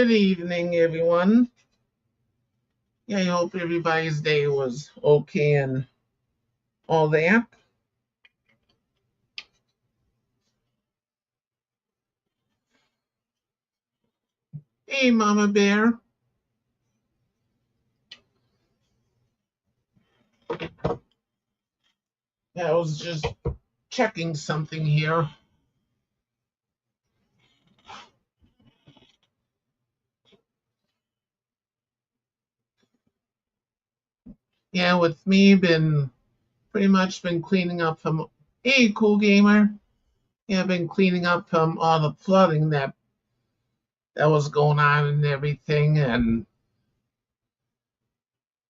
Good evening, everyone. Yeah, I hope everybody's day was okay and all that. Hey, Mama Bear. Yeah, I was just checking something here. Yeah, with me, been pretty much been cleaning up from. Hey, Cool Gamer. Yeah, I've been cleaning up from all the flooding that was going on and everything, and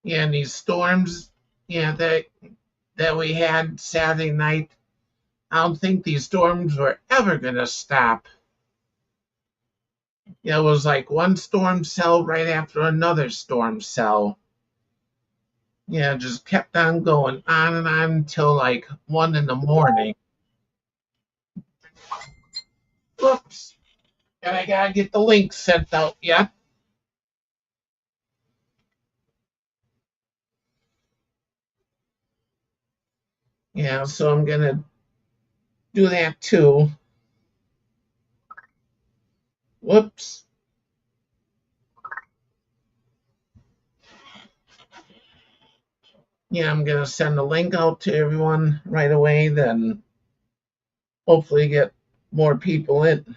yeah, and these storms. Yeah, that we had Saturday night. I don't think these storms were ever gonna stop. Yeah, it was like one storm cell right after another storm cell. Yeah, just kept on going on and on until like 1 in the morning. Whoops. And I gotta get the link sent out yet. Yeah, so I'm gonna do that too. Whoops. Yeah, I'm gonna send the link out to everyone right away, then hopefully get more people in.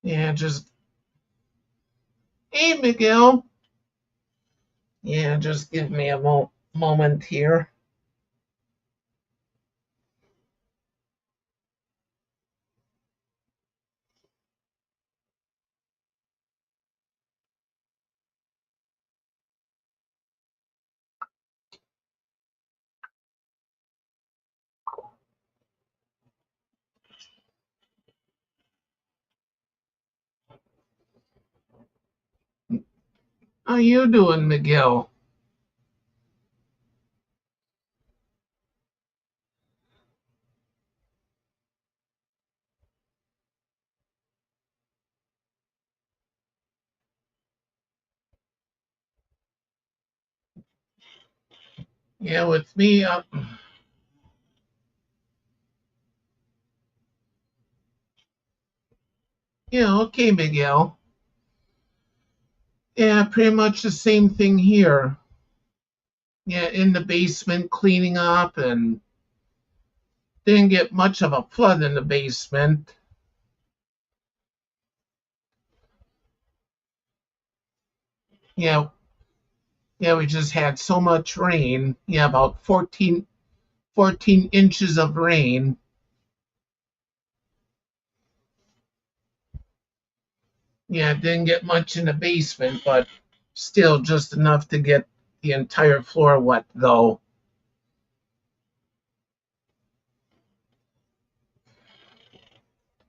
Yeah, just hey Miguel. Yeah, just give me a moment here. How you doing, Miguel? Yeah, with me, yeah, okay, Miguel. Yeah, pretty much the same thing here. Yeah, in the basement cleaning up and didn't get much of a flood in the basement. Yeah, yeah, we just had so much rain. Yeah, about 14 inches of rain. Yeah, didn't get much in the basement, but still just enough to get the entire floor wet, though.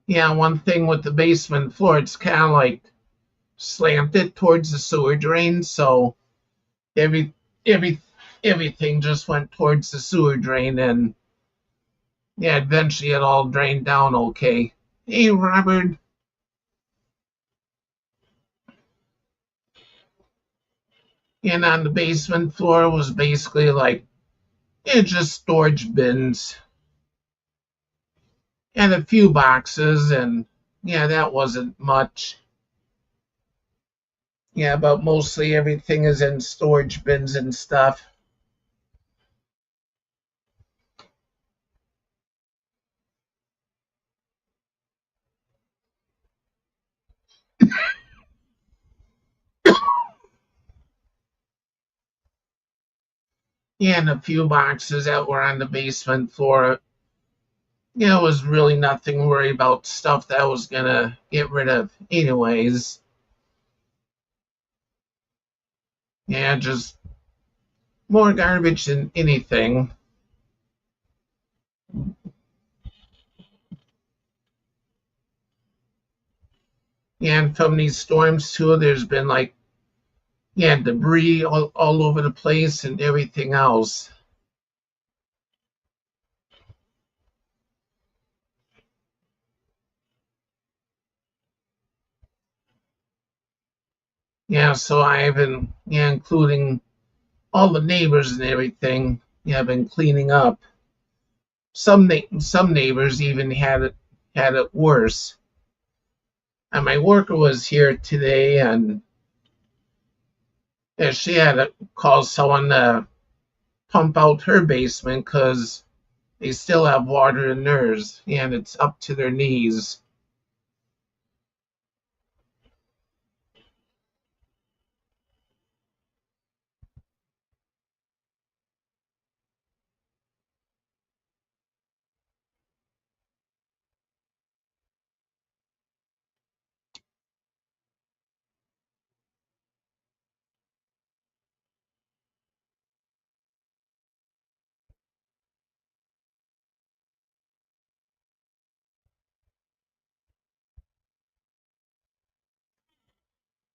Yeah, one thing with the basement floor, it's kind of like slanted towards the sewer drain, so every every everything just went towards the sewer drain, and yeah, eventually it all drained down okay. Hey, Robert. And on the basement floor was basically like just storage bins and a few boxes, and yeah, that wasn't much. Yeah, but mostly everything is in storage bins and stuff. Yeah, and a few boxes that were on the basement floor. Yeah, it was really nothing to worry about, stuff that I was gonna get rid of anyways. Yeah, just more garbage than anything. And from these storms too, there's been like, yeah, debris all over the place and everything else. Yeah, so I've been, yeah, including all the neighbors and everything, yeah, I've been cleaning up. Some neighbors even had it worse. And my worker was here today, and yeah, she had to call someone to pump out her basement because they still have water in theirs, and it's up to their knees.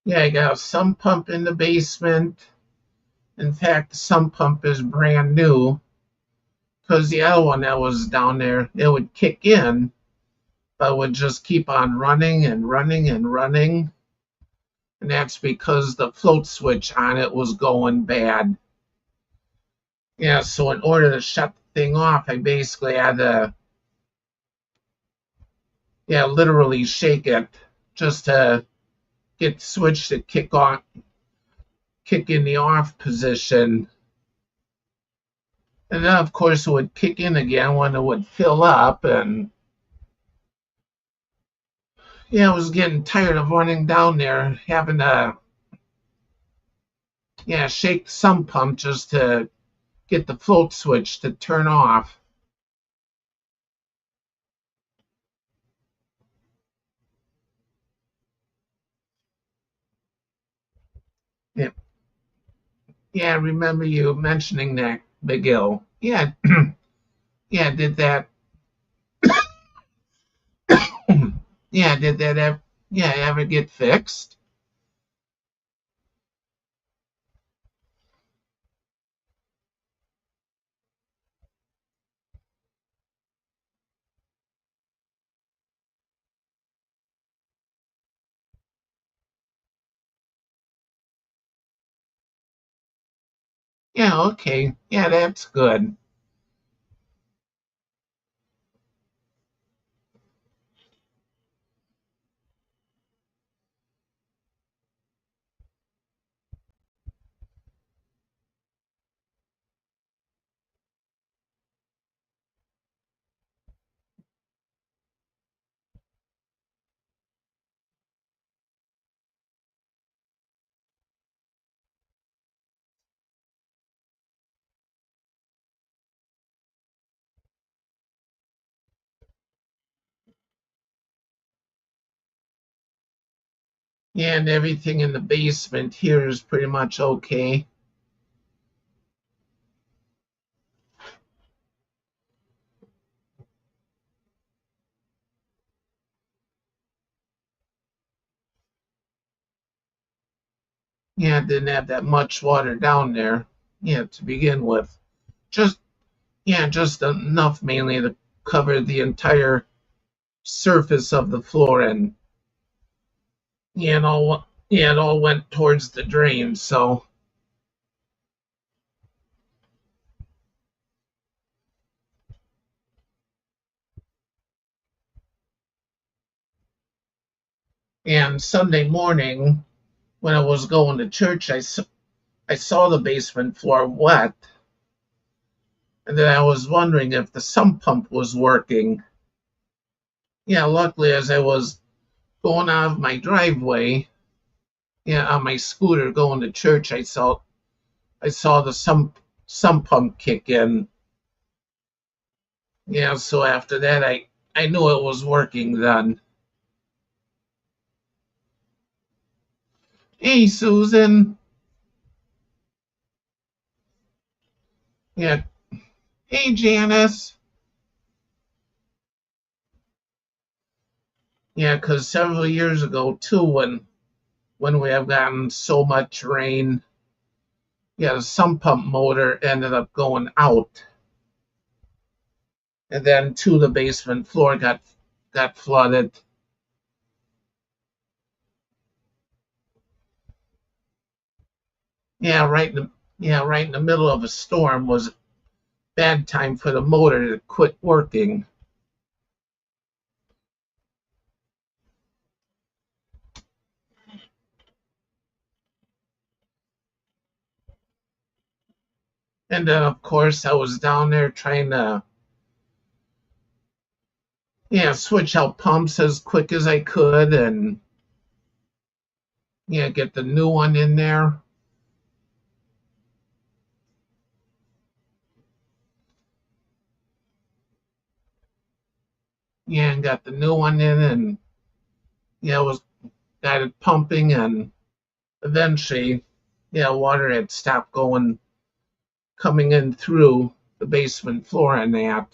Yeah, I got a sump pump in the basement. In fact, the sump pump is brand new because the other one that was down there, it would kick in, but would just keep on running and running and running. And that's because the float switch on it was going bad. Yeah, so in order to shut the thing off, I basically had to, yeah, literally shake it just to get the switch to kick in the off position. And then, of course, it would kick in again when it would fill up. And yeah, I was getting tired of running down there, having to, yeah, shake the sump pump just to get the float switch to turn off. Yeah, yeah, I remember you mentioning that, McGill. Yeah, yeah, did that. Yeah, did that ever, yeah, ever get fixed? Yeah, okay. Yeah, that's good. Yeah, and everything in the basement here is pretty much okay. Yeah, didn't have that much water down there. Yeah, to begin with. Just yeah, just enough mainly to cover the entire surface of the floor, and yeah, it all went towards the drain. So and Sunday morning when I was going to church, I saw the basement floor wet, and then I was wondering if the sump pump was working. Yeah, luckily as I was going out of my driveway, yeah, on my scooter going to church, I saw the sump pump kick in. Yeah, so after that I knew it was working then. Hey Susan. Yeah. Hey Janice. Yeah, because several years ago too, when we have gotten so much rain, yeah, the sump pump motor ended up going out, and then too the basement floor got flooded. Yeah, right in the middle of a storm was a bad time for the motor to quit working. And then of course I was down there trying to switch out pumps as quick as I could and get the new one in there. Yeah, and got the new one in and was got it pumping and eventually water had stopped coming in through the basement floor and that.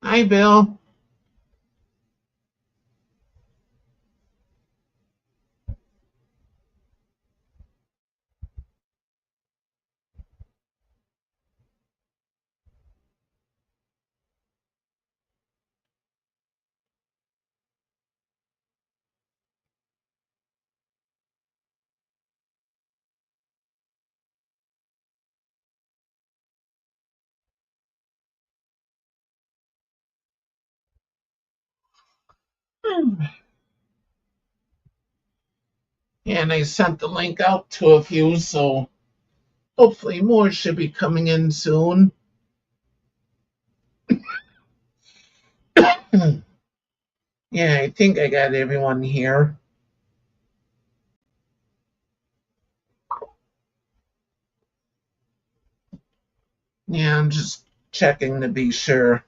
Hi Bill. And I sent the link out to a few, so hopefully more should be coming in soon. Yeah, I think I got everyone here. Yeah, I'm just checking to be sure.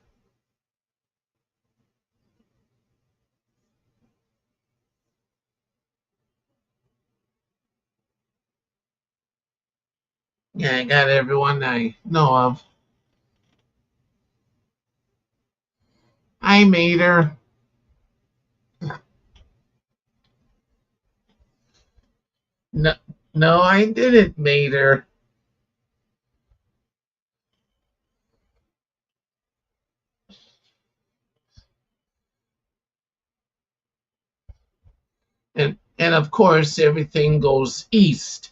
Yeah, I got everyone I know of. I made her. No, no, I didn't made her. And of course everything goes east.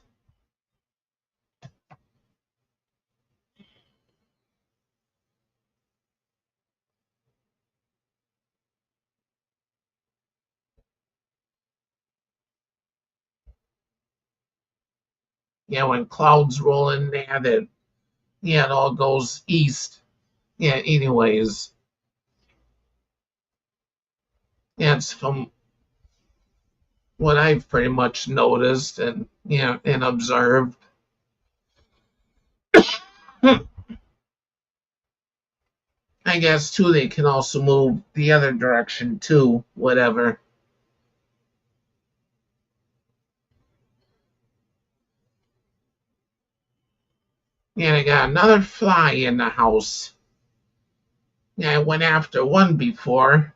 Yeah, when clouds roll in there, that it all goes east. Yeah, anyways. Yeah, it's from what I've pretty much noticed and and observed. I guess too they can also move the other direction too, whatever. Yeah, I got another fly in the house. Yeah, I went after one before,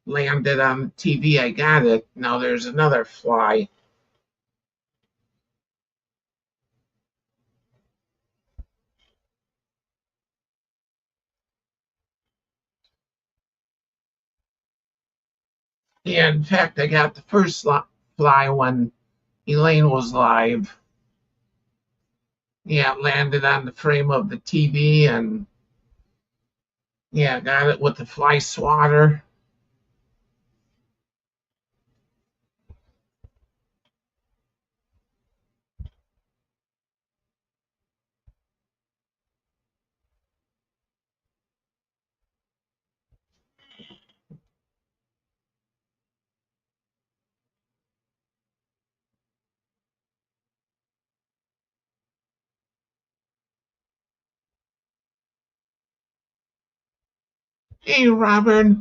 landed on the TV, I got it. Now there's another fly. Yeah, in fact, I got the first fly when Elaine was live. Yeah, it landed on the frame of the TV and got it with the fly swatter. Hey, Robert.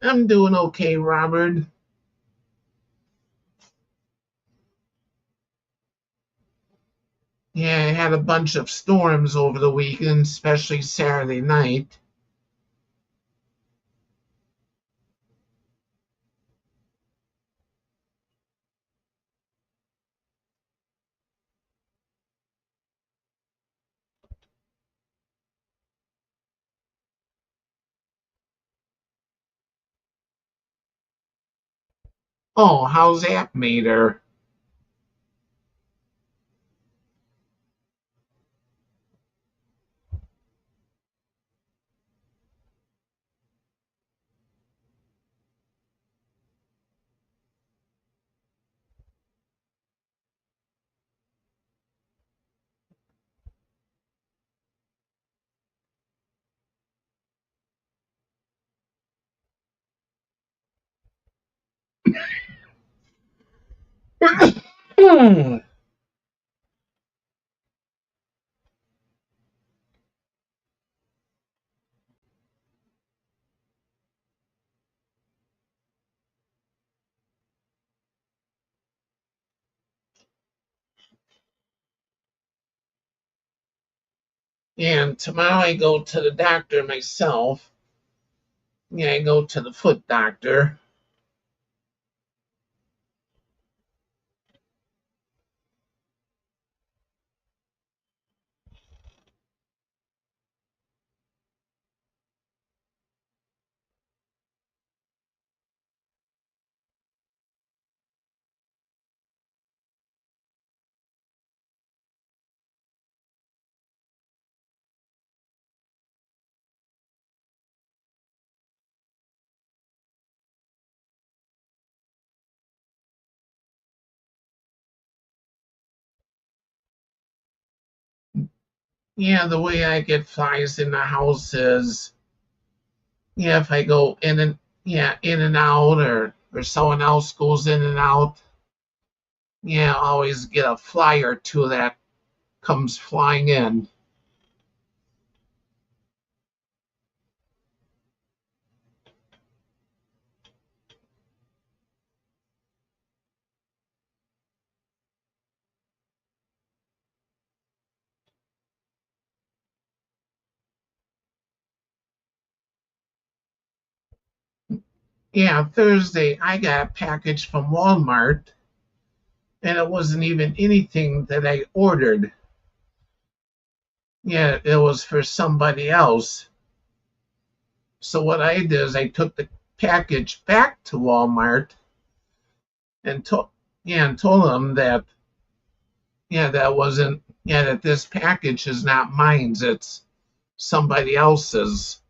I'm doing okay, Robert. Yeah, I had a bunch of storms over the weekend, especially Saturday night. Oh, how's that made her? And tomorrow I go to the doctor myself. Yeah, I go to the foot doctor. Yeah, the way I get flies in the house is, yeah, if I go in and yeah, in and out, or someone else goes in and out, yeah, I always get a fly or two that comes flying in. Yeah, Thursday I got a package from Walmart, and it wasn't even anything that I ordered. Yeah, it was for somebody else. So what I did is I took the package back to Walmart and told them that that wasn't that this package is not mine. It's somebody else's.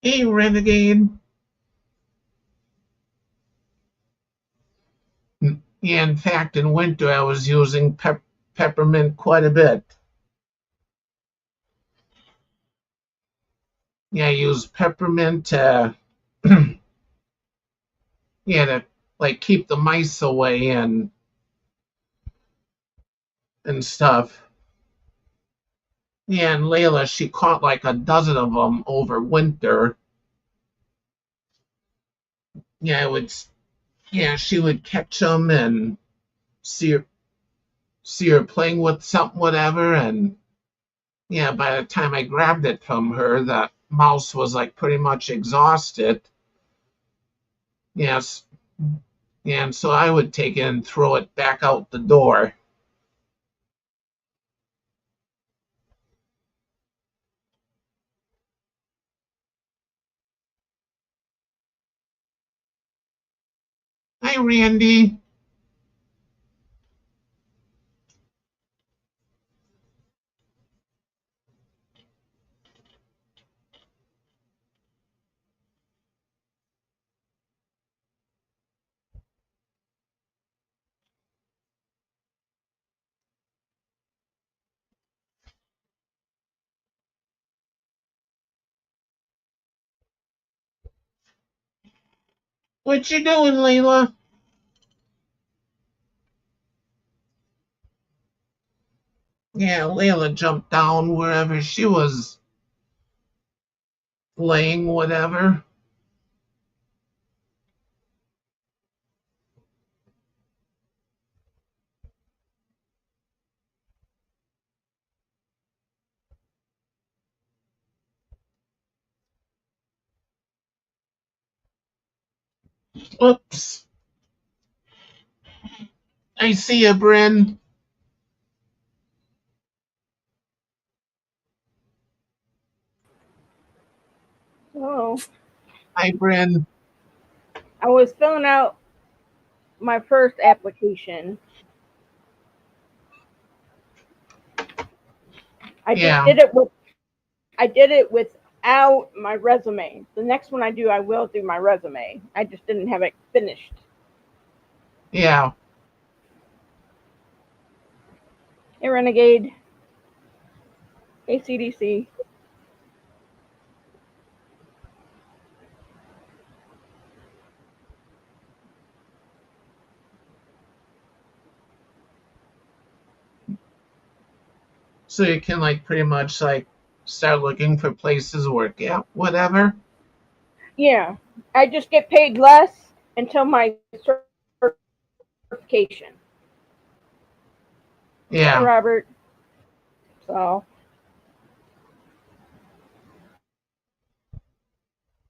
Hey, Renegade. Yeah, in fact, in winter I was using peppermint quite a bit. Yeah, I use peppermint to to like keep the mice away and stuff. Yeah, and Layla, she caught like a dozen of them over winter. Yeah, I would. Yeah, she would catch them and see her see her playing with something, whatever, and yeah, by the time I grabbed it from her, the mouse was like pretty much exhausted. Yes, yeah, and so I would take it and throw it back out the door. Hi, Randy. What you doing, Layla? Yeah, Layla jumped down wherever she was laying, whatever. Oops. I see you, Bryn. Oh, Hi, Bryn. I was filling out my first application. I did Yeah, it without my resume. The next one I will do my resume. I just didn't have it finished. yeah. Hey, Renegade. Hey, CDC. So you can like pretty much like start looking for places to work at, whatever. Yeah, I just get paid less until my certification. Hey, Yeah. Robert. So,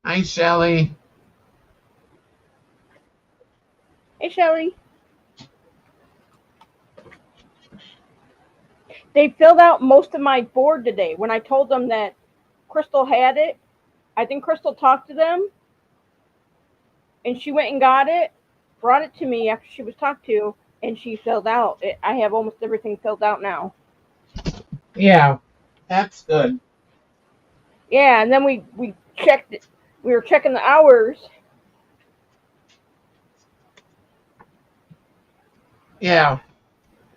Hi, Shelly. hey, Shelly. They filled out most of my board today. When I told them that Crystal had it, I think Crystal talked to them and she went and got it, brought it to me after she was talked to, and she filled out. I have almost everything filled out now. Yeah, that's good. Yeah, and then we checked it. We were checking the hours, Yeah.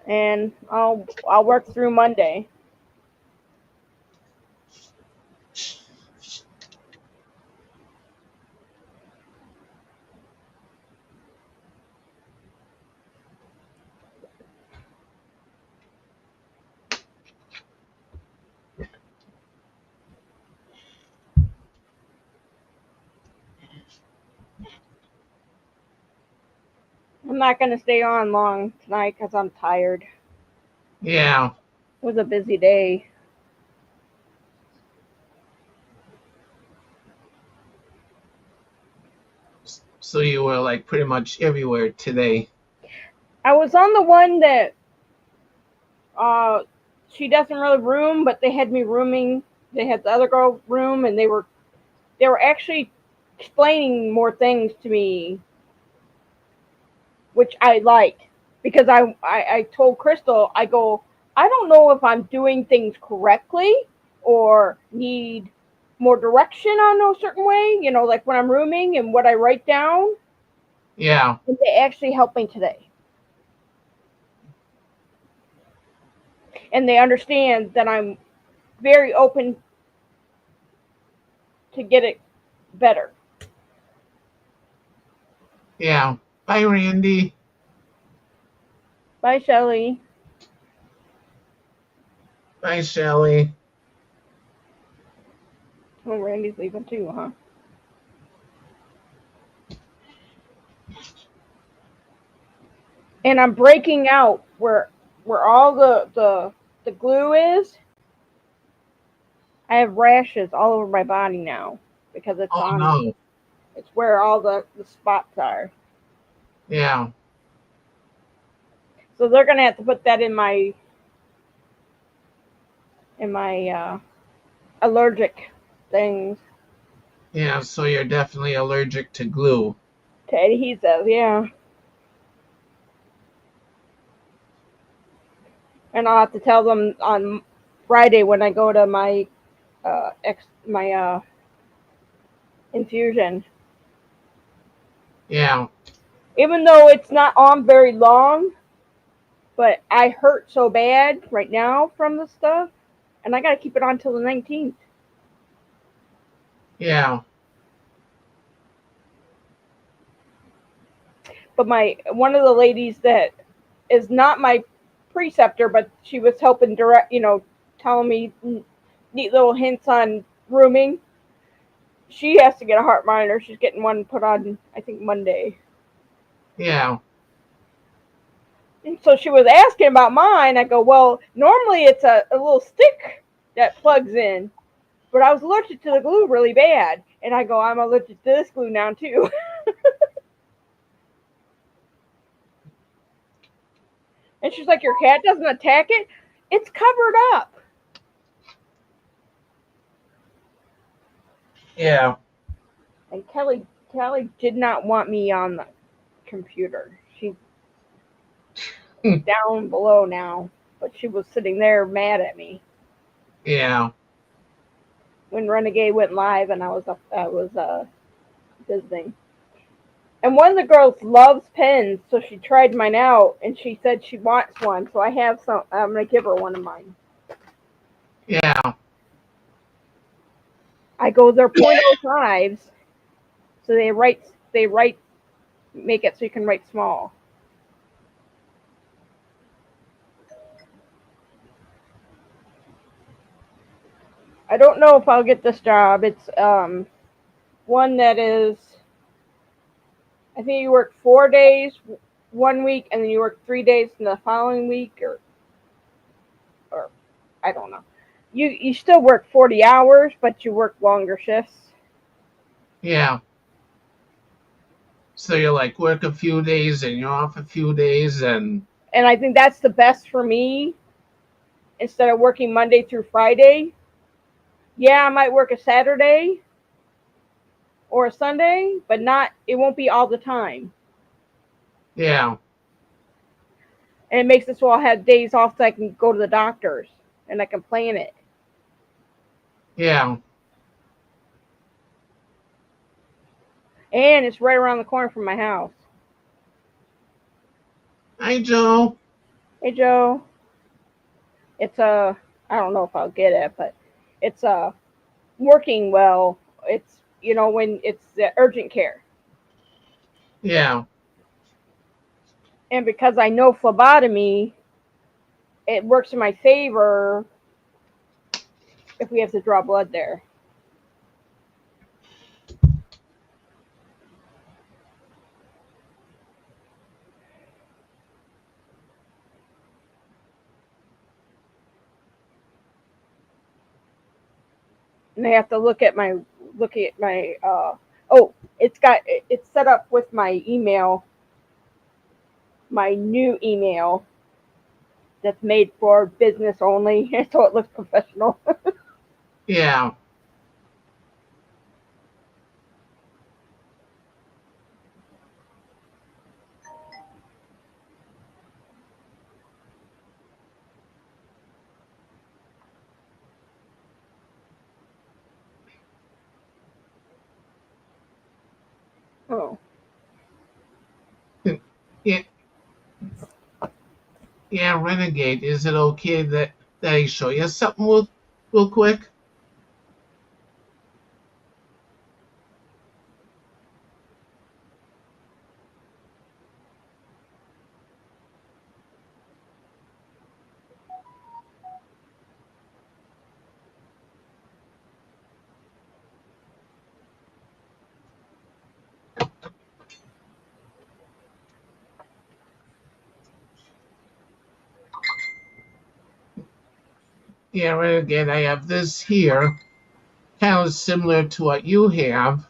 and I'll work through Monday. I'm not gonna stay on long tonight because I'm tired. Yeah. It was a busy day. So you were like pretty much everywhere today. I was on the one that uh she doesn't really room, but they had me rooming. They had the other girl room, and they were actually explaining more things to me, which I liked because I told Crystal, I go, I don't know if I'm doing things correctly or need more direction on a certain way, like when I'm rooming and what I write down. Yeah. And they actually helped me today. And they understand that I'm very open to get it better. Yeah. Bye, Randy. Bye, Shelly. Bye, Shelly. Oh, Randy's leaving too, huh? And I'm breaking out where all the glue is. I have rashes all over my body now because it's Oh on. no. It's where all the spots are. Yeah. So they're gonna have to put that in my allergic things Yeah. So you're definitely allergic to glue. to adhesive. Yeah, and I'll have to tell them on Friday when I go to my infusion. Yeah. Even though it's not on very long, but I hurt so bad right now from the stuff, and I got to keep it on till the 19th. Yeah. but one of the ladies that is not my preceptor, but she was helping direct, telling me neat little hints on grooming. She has to get a heart monitor. She's getting one put on, I think, Monday. Yeah. And so she was asking about mine. I go, well, normally it's a little stick that plugs in, but I was allergic to the glue really bad. And I go, I'm allergic to this glue now too. And she's like, your cat doesn't attack it? It's covered up. Yeah. And Kelly did not want me on the computer. She's down below now, but she was sitting there mad at me. Yeah. When Renegade went live and I was visiting. And one of the girls loves pens, so she tried mine out, and she said she wants one. So I have some. I'm gonna give her one of mine. Yeah. I go, they're .05s, so they make it so you can write small. I don't know if I'll get this job. It's one that is, I think you work 4 days 1 week, and then you work 3 days in the following week, or I don't know. You still work 40 hours, but you work longer shifts. Yeah. So you're like work a few days and you're off a few days, and I think that's the best for me. Instead of working Monday through Friday. Yeah, I might work a Saturday or a Sunday, but it won't be all the time. yeah. And it makes it so I'll have days off so I can go to the doctors and I can plan it. Yeah. And it's right around the corner from my house. Hi, Joe. Hey, Joe. It's I don't know if I'll get it, but it's working well. It's, when it's the urgent care. Yeah. And because I know phlebotomy, it works in my favor if we have to draw blood there. And I have to look at my it's set up with my email, my new email that's made for business only, so it looks professional. Yeah. Oh. Yeah. Yeah, Renegade. Is it okay that I show you something real quick? Yeah, Renegade. I have this here, kind of similar to what you have.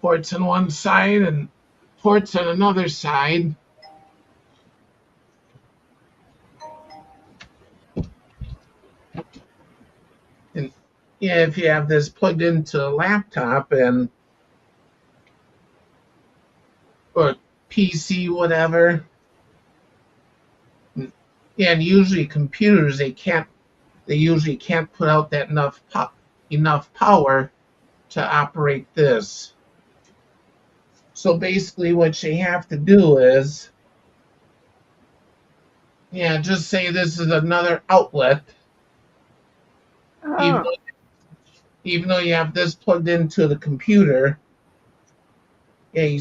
Ports on one side and ports on another side. And yeah, if you have this plugged into a laptop or PC, whatever. Yeah, and usually computers they usually can't put out that enough power to operate this. So basically, what you have to do is, yeah, just say this is another outlet, even Oh. though, even though you have this plugged into the computer. Yeah,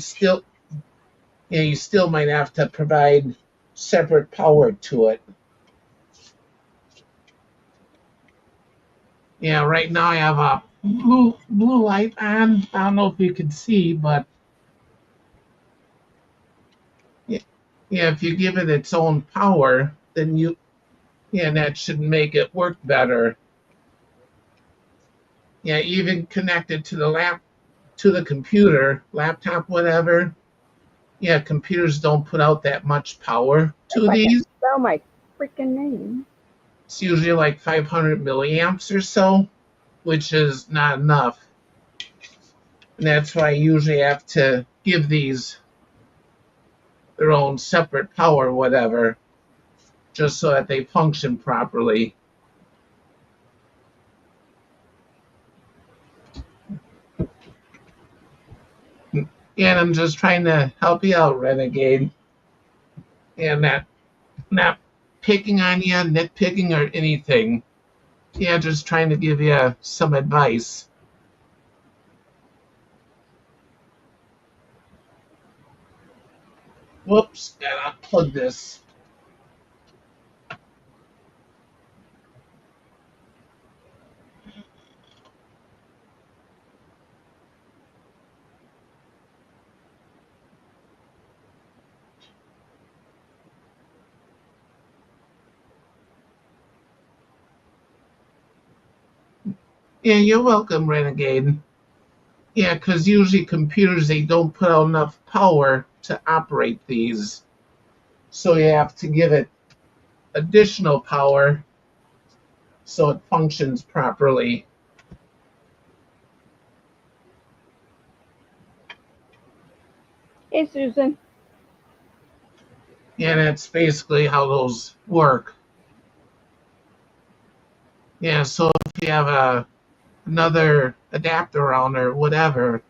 Yeah, you still might have to provide separate power to it. Yeah, right now I have a blue light on. I don't know if you can see, but yeah, yeah, if you give it its own power, then yeah, that should make it work better. Yeah, even connected to to the computer, laptop, whatever. Yeah, computers don't put out that much power If to I can these. spell my freaking name. It's usually like 500 milliamps or so, which is not enough. And that's why I usually have to give these their own separate power, whatever, just so that they function properly. Yeah, and I'm just trying to help you out, Renegade, and not picking on you, nitpicking or anything. Yeah, just trying to give you some advice. Whoops, gotta unplug this. Yeah, you're welcome, Renegade. Yeah, because usually computers, they don't put out enough power to operate these. So you have to give it additional power so it functions properly. Hey, Susan. Yeah, that's basically how those work. Yeah, so if you have another adapter around or whatever,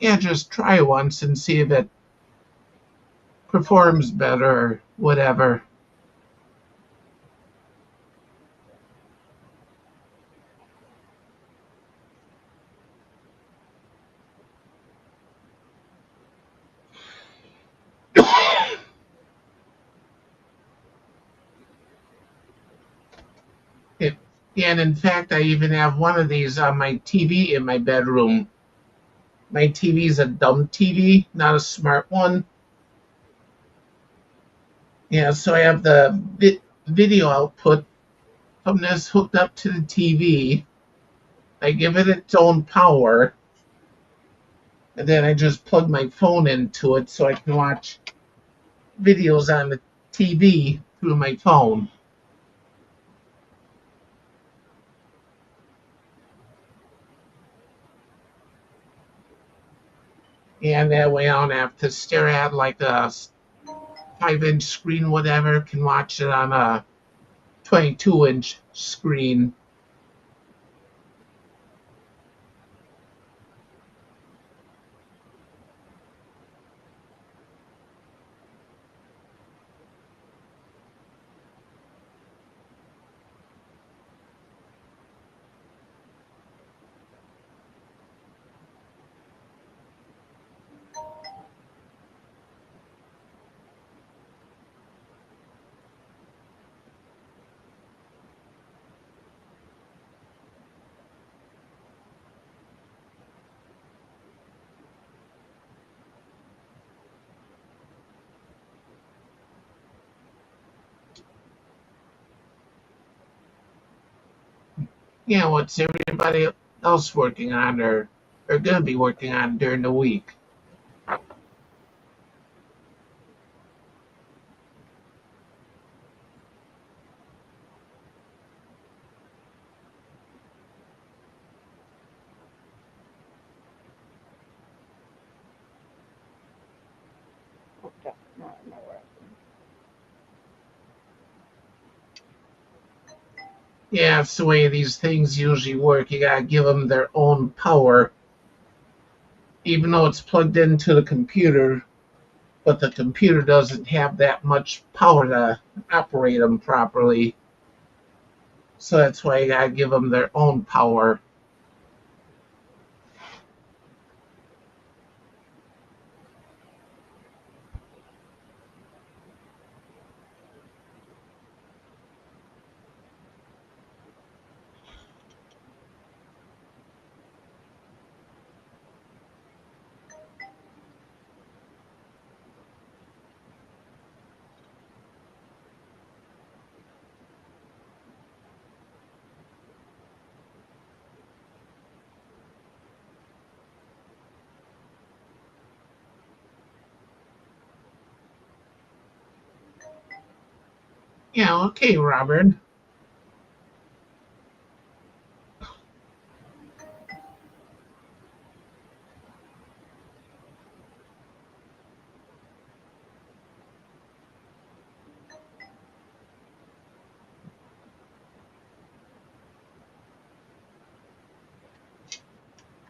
yeah, just try once and see if it performs better or whatever. It, and in fact, I even have one of these on my TV in my bedroom. My TV is a dumb TV, not a smart one. Yeah, so I have the video output from this hooked up to the TV. I give it its own power, and then I just plug my phone into it so I can watch videos on the TV through my phone. And that way I don't have to stare at like a 5-inch screen, whatever. Can watch it on a 22-inch screen. Yeah, what's everybody else working on or going to be working on during the week? Okay. No, no worries. Yeah, it's the way these things usually work. You gotta give them their own power, even though it's plugged into the computer, but the computer doesn't have that much power to operate them properly. So that's why you gotta give them their own power. Yeah, okay, Robert.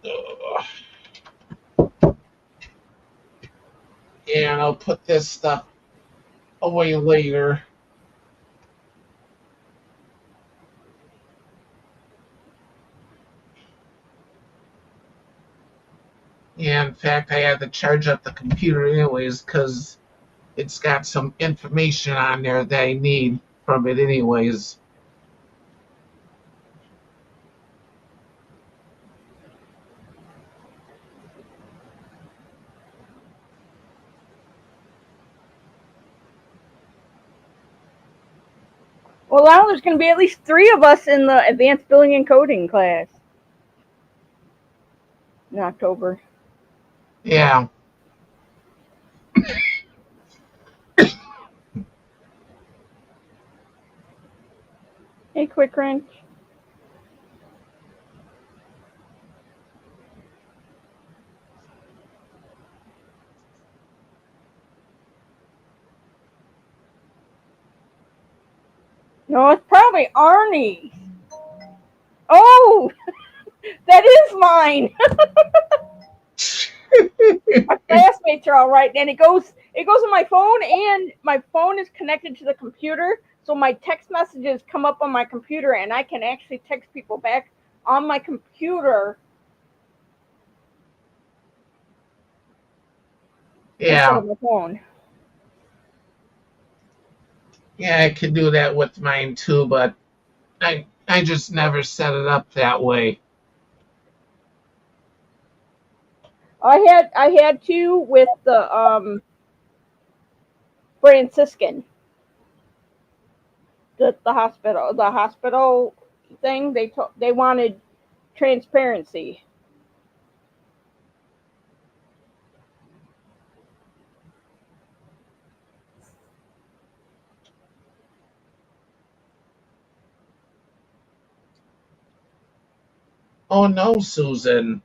Ugh. And I'll put this stuff away later. Yeah, in fact, I had to charge up the computer anyways because it's got some information on there that I need from it anyways. Well, now there's going to be at least 3 of us in the advanced billing and coding class in October. Yeah. Hey, Quick Wrench. No, it's probably Arnie. Oh, that is mine. My classmates are all right, and it goes on my phone, and my phone is connected to the computer, so my text messages come up on my computer, and I can actually text people back on my computer instead Yeah. of my phone. Yeah, I could do that with mine too, but I just never set it up that way. I had to with the Franciscan, the hospital thing. They wanted transparency. Oh no, Susan.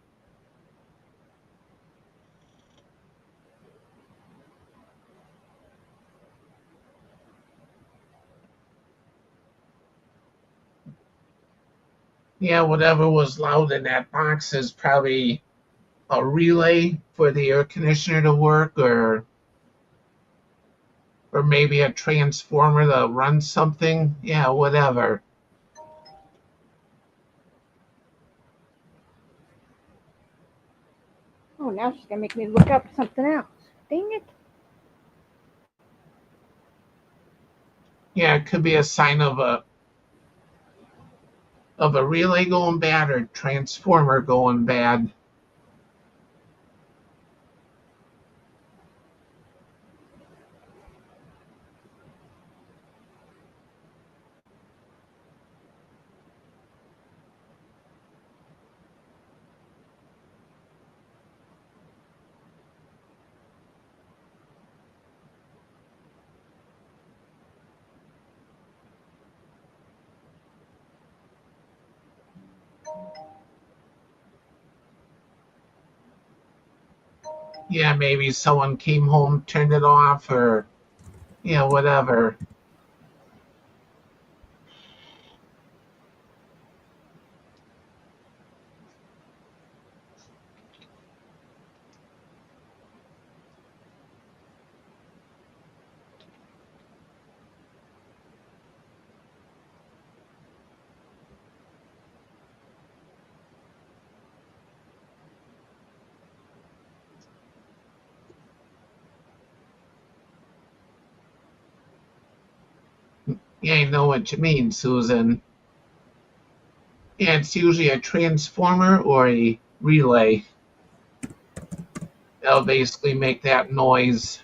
Yeah, whatever was loud in that box is probably a relay for the air conditioner to work, or maybe a transformer to run something. Yeah, whatever. Oh, now she's gonna make me look up something else. Dang it! Yeah, it could be a sign of a relay going bad or transformer going bad. Yeah, maybe someone came home, turned it off, or yeah, whatever. Yeah, I know what you mean, Susan. Yeah, it's usually a transformer or a relay. That'll basically make that noise.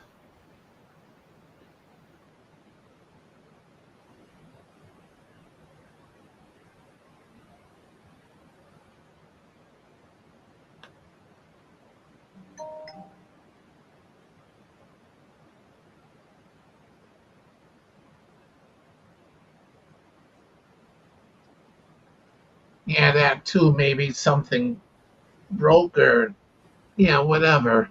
Yeah, that too. Maybe something broke or yeah, whatever.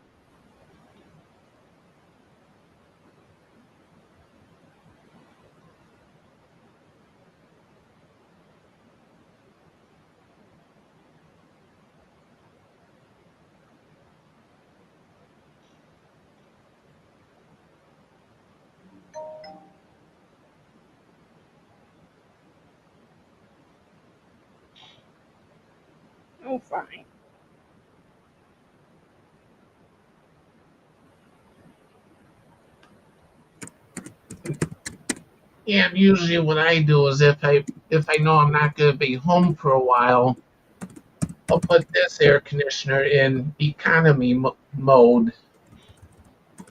Oh, fine. Yeah, and usually what I do is if I know I'm not going to be home for a while, I'll put this air conditioner in economy mode.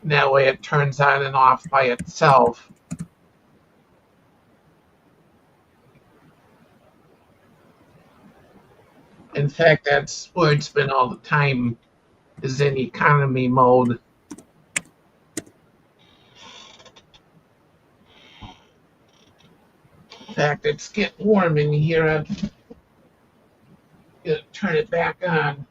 That way it turns on and off by itself. In fact, that's where it's been all the time, is in economy mode. In fact, it's getting warm in here. I'm going to turn it back on.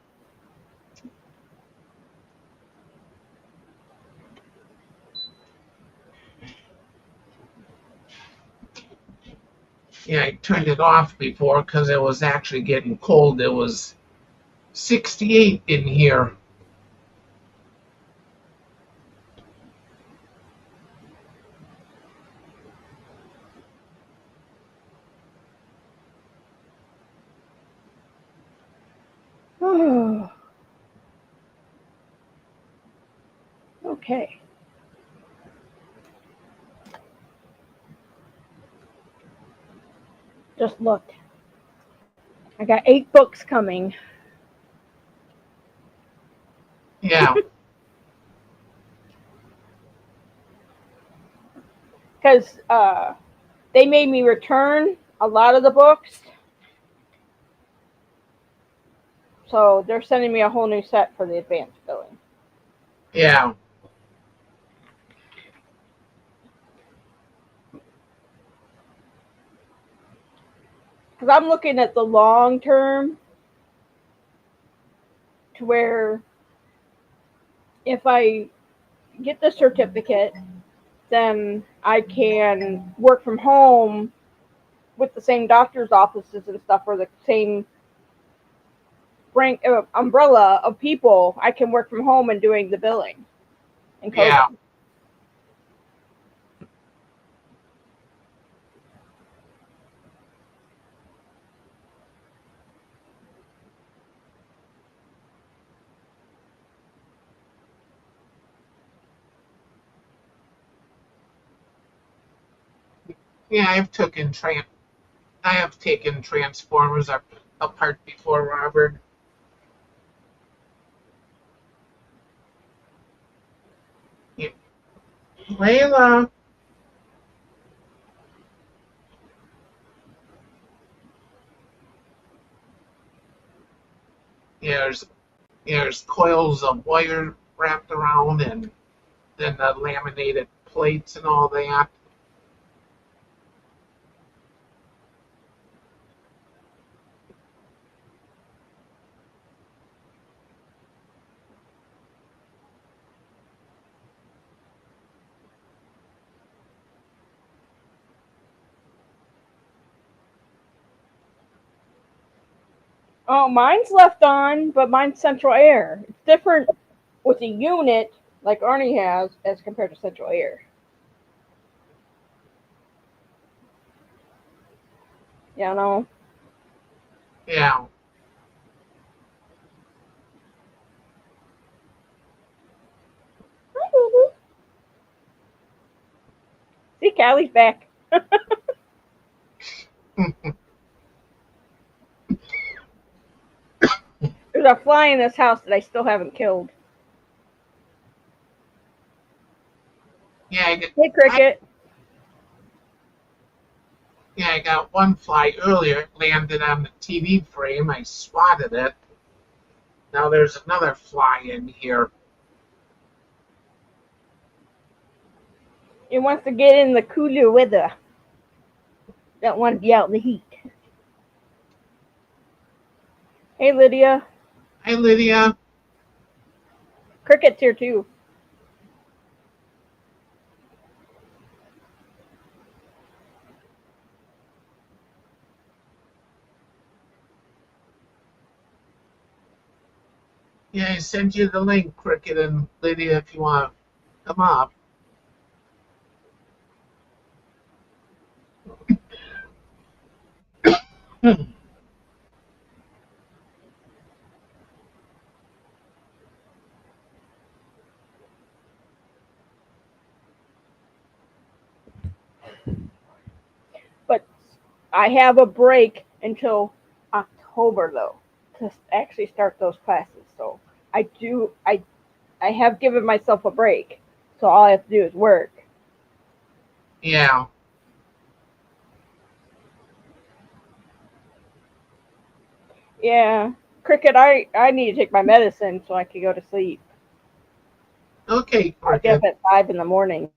Yeah, I turned it off before because it was actually getting cold. It was 68 in here. Okay. Just looked. I got 8 books coming. Yeah, Because they made me return a lot of the books. So they're sending me a whole new set for the advanced billing. yeah, Because I'm looking at the long term to where if I get the certificate, then I can work from home with the same doctor's offices and stuff, or the same umbrella of people. I can work from home and doing the billing and yeah, coding. yeah. I have taken transformers apart before, Robert. Yeah. Layla, there's there's coils of wire wrapped around, and then the laminated plates and all that. Oh, mine's left on, but mine's central air. It's different with a unit like Arnie has as compared to central air. You know? Yeah, Hi, baby. See, Callie's back. There's a fly in this house that I still haven't killed. yeah. Hey, Cricket. I got one fly earlier. It landed on the TV frame. I swatted it. Now there's another fly in here. It wants to get in the cooler weather. Don't want to be out in the heat. Hey, Lydia. Hi, Lydia. Cricket's here too. Yeah, I sent you the link, Cricket and Lydia, if you want to come up. But I have a break until October though to actually start those classes. So I do. I have given myself a break. So all I have to do is work. Yeah. Yeah. Cricket, I need to take my medicine so I can go to sleep. Okay, I'll get up Cricket. at 5 in the morning.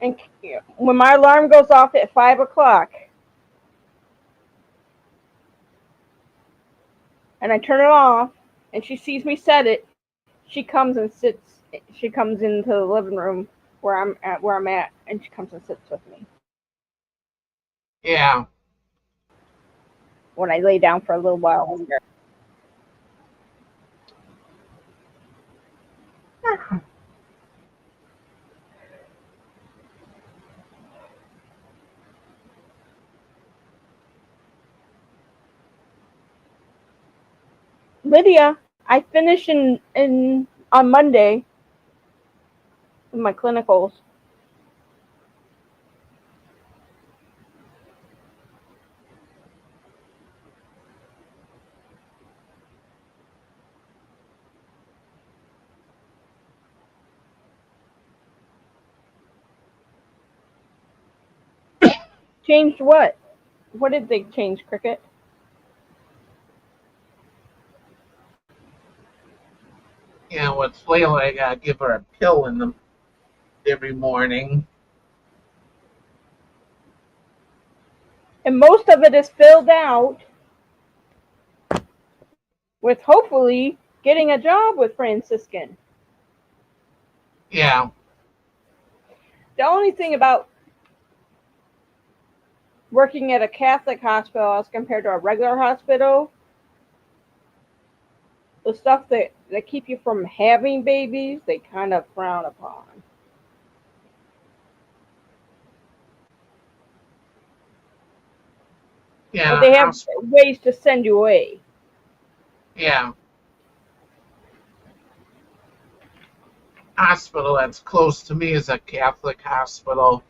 And when my alarm goes off at 5 o'clock, and I turn it off, and she sees me set it, she comes and sits. She comes into the living room where I'm at, and she comes and sits with me Yeah. when I lay down for a little while longer. Lydia, I finish in on Monday with my clinicals. Changed what? What did they change, Cricket? Yeah, with Layla, I gotta give her a pill in the every morning. And most of it is filled out with hopefully getting a job with Franciscan. Yeah. The only thing about working at a Catholic hospital as compared to a regular hospital, the stuff that keep you from having babies, they kind of frown upon. But Yeah. they have ways to send you away. Yeah. Hospital that's close to me is a Catholic hospital.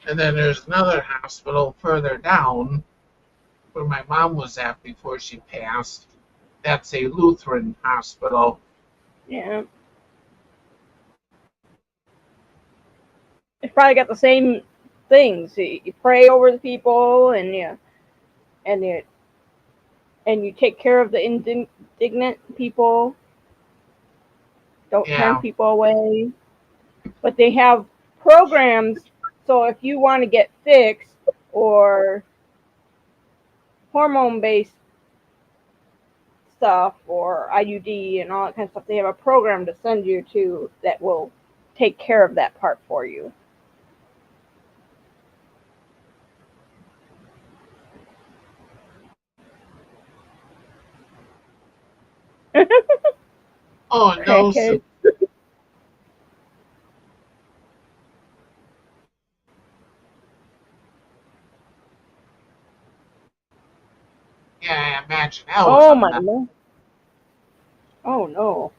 And then there's another hospital further down where my mom was at before she passed. That's a Lutheran hospital. Yeah. It's probably got the same things. You pray over the people and you and you take care of the indignant people. Don't turn Yeah. people away. But they have programs. So if you want to get fixed or hormone based stuff or IUD and all that kind of stuff, they have a program to send you to that will take care of that part for you. Oh, no. Crackhead. Yeah, I imagine that was Oh a my mess. god. Oh no.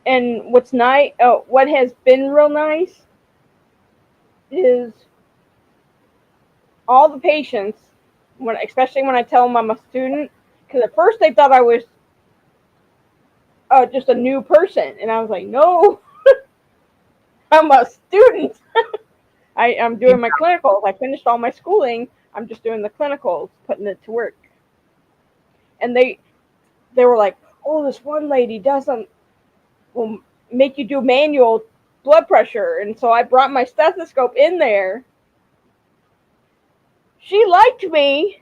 And what's nice, what has been real nice is all the patients. Especially when I tell them I'm a student, because at first they thought I was just a new person, and I was like, no, I'm a student. I'm doing my clinicals. I finished all my schooling. I'm just doing the clinicals, putting it to work. And they were like, oh, this one lady doesn't will make you do manual blood pressure, and so I brought my stethoscope in there. She liked me,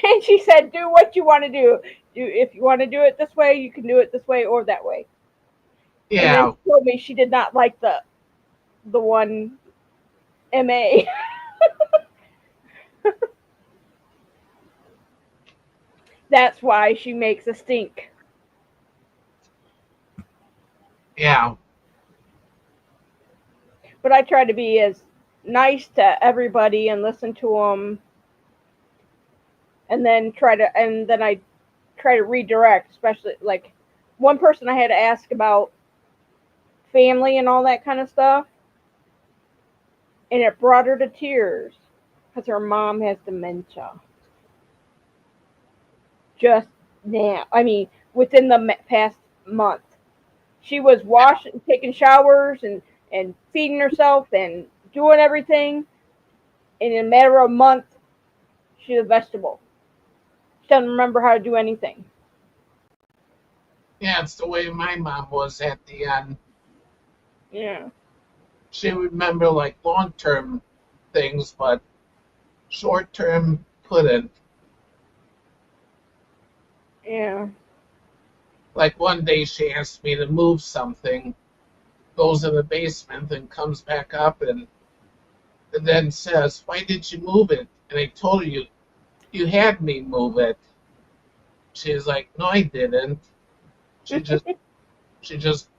and she said, "Do what you want to do. If you want to do it this way, you can do it this way or that way." And then Yeah, she told me she did not like the one MA. That's why she makes a stink. yeah, But I try to be as nice to everybody and listen to them, and then I try to redirect, especially like one person I had to ask about family and all that kind of stuff, and it brought her to tears because her mom has dementia. Just now, I mean, within the past month, she was washing, taking showers, and feeding herself and doing everything. And in a matter of a month, she's a vegetable. She doesn't remember how to do anything. yeah. It's the way my mom was at the end. Yeah, She remember like long-term things, but short-term couldn't. yeah. Like one day she asked me to move something, goes in the basement and comes back up and then says, "Why did you move it?" And I told her you had me move it. She's like, "No, I didn't." She just she just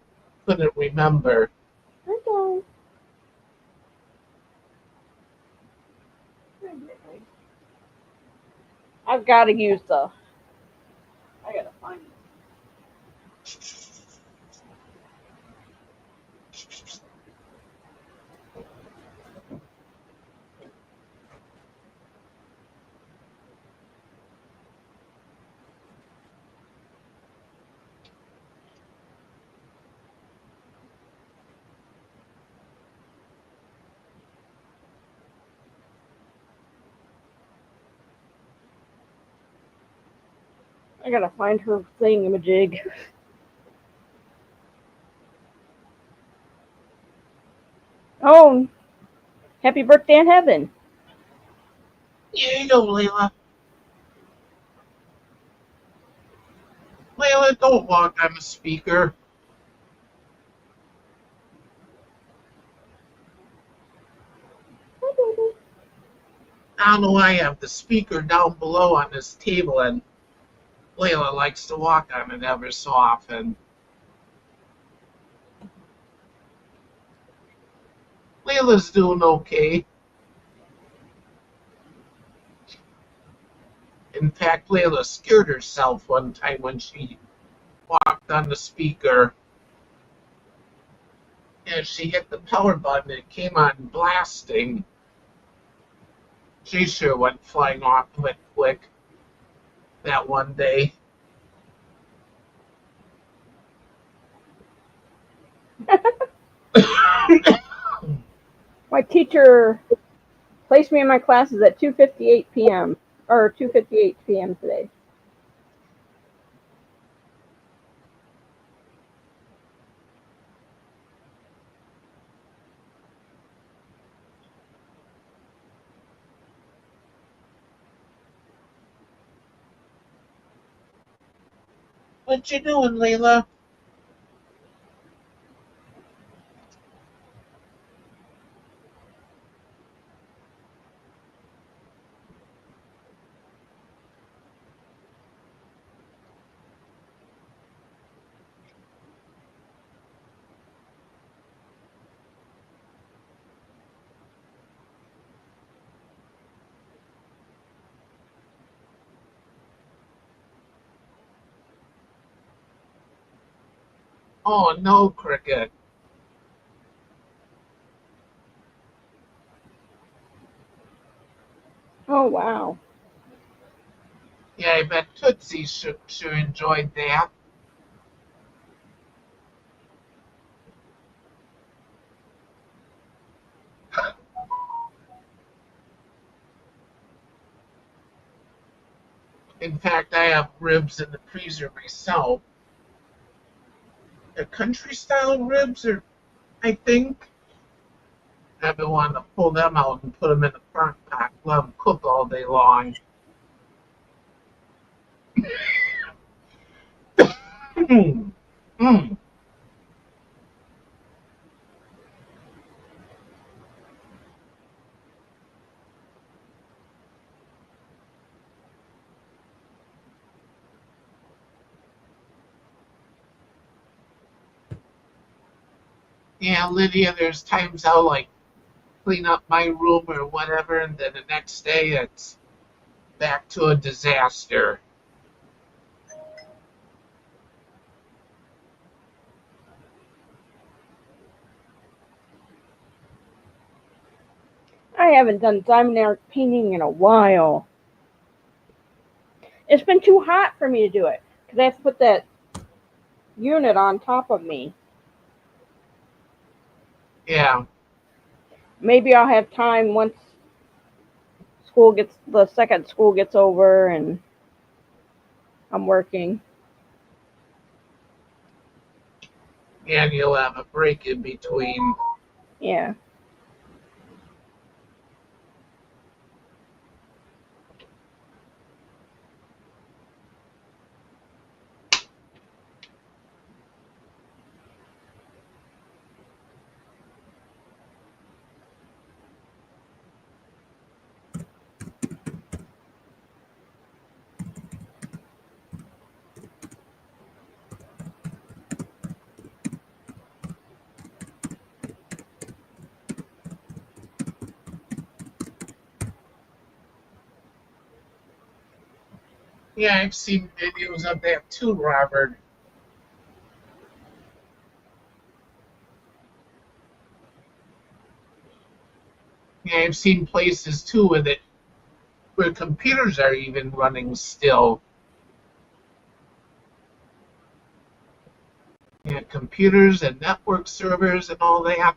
couldn't remember. Okay. I've got to use the. I gotta find it. I gotta find her thingamajig. Oh, happy birthday in heaven. Yeah, you go, Layla. Layla, don't walk on the speaker. I don't know why I have the speaker down below on this table, and Layla likes to walk on it ever so often. Layla's doing okay. In fact, Layla scared herself one time when she walked on the speaker and she hit the power button. It came on blasting. She sure went flying off quick that one day. My teacher placed me in my classes at 2:58 p.m. or 2:58 p.m. today. What you doing, Layla? Oh no, Cricket. Oh wow. Yeah, I bet Tootsie sure enjoyed that. In fact, I have ribs in the freezer myself. They're country style ribs, or I think. I've been wanting to pull them out and put them in the front pack. Let them cook all day long. Mm. Mm. Yeah, Lydia, there's times I'll like clean up my room or whatever, and then the next day it's back to a disaster. I haven't done diamond art painting in a while. It's been too hot for me to do it because I have to put that unit on top of me. Yeah, Maybe I'll have time once the second school gets over and I'm working. and you'll have a break in between. Yeah. Yeah, I've seen videos of that too, Robert. Yeah, I've seen places too where computers are even running still. Yeah, computers and network servers and all that.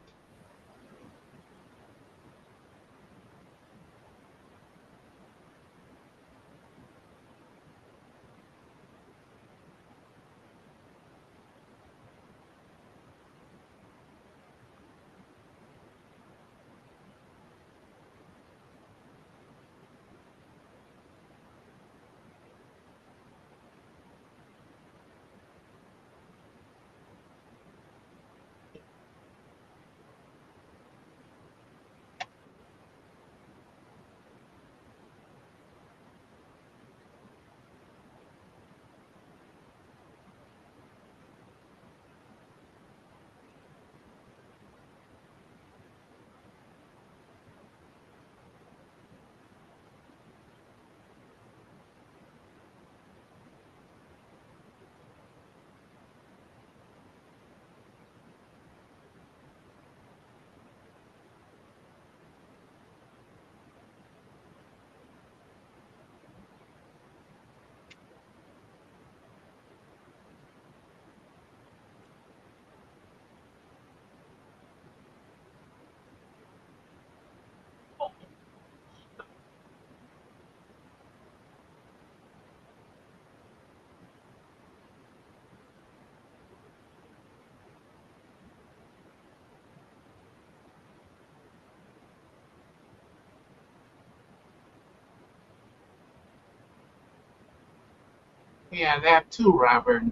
Yeah, that too, Robert.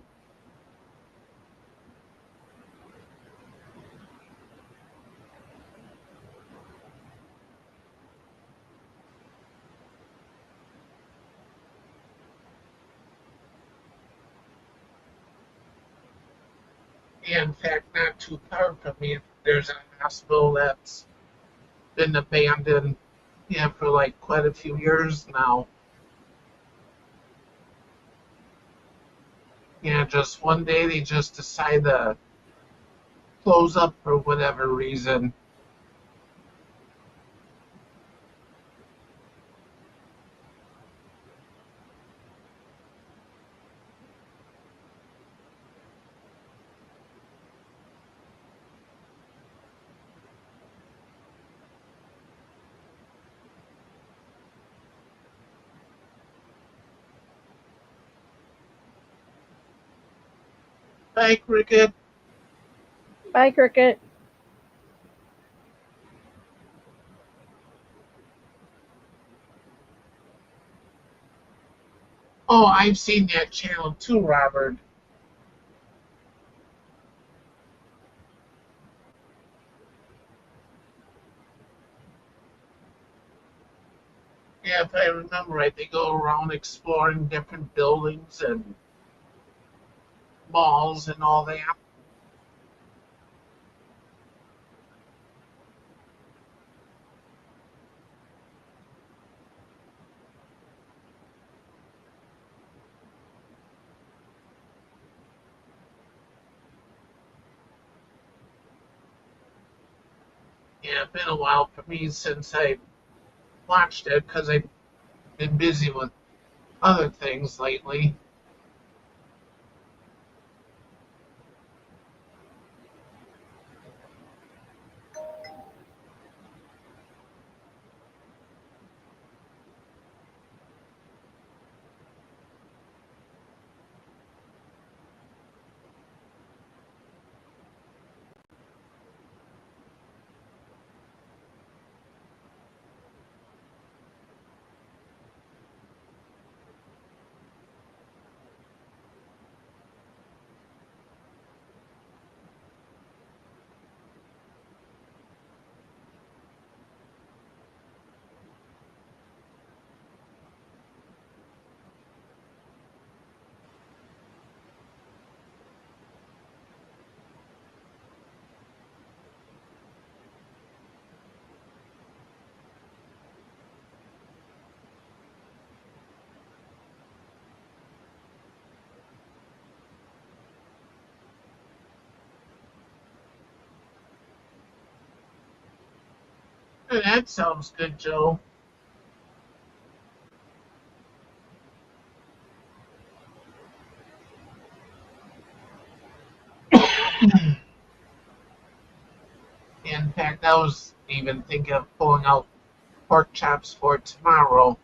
Yeah, in fact, not too far from me, there's a hospital that's been abandoned, yeah, for like quite a few years now. Yeah, just one day they just decide to close up for whatever reason. Bye, Cricket. Bye, Cricket. Oh, I've seen that channel too, Robert. Yeah, if I remember right, they go around exploring different buildings and malls and all that. Yeah, it's been a while for me since I watched it because I've been busy with other things lately. That sounds good, Joe. In fact, I was even thinking of pulling out pork chops for tomorrow.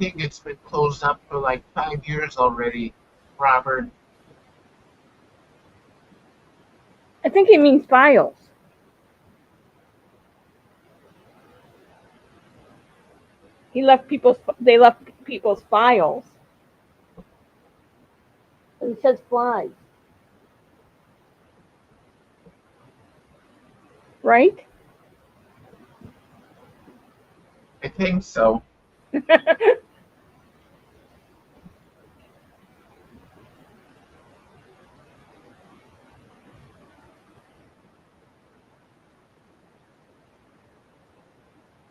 I think it's been closed up for like 5 years already, Robert. I think he means files. They left people's files. It says flies, right? I think so.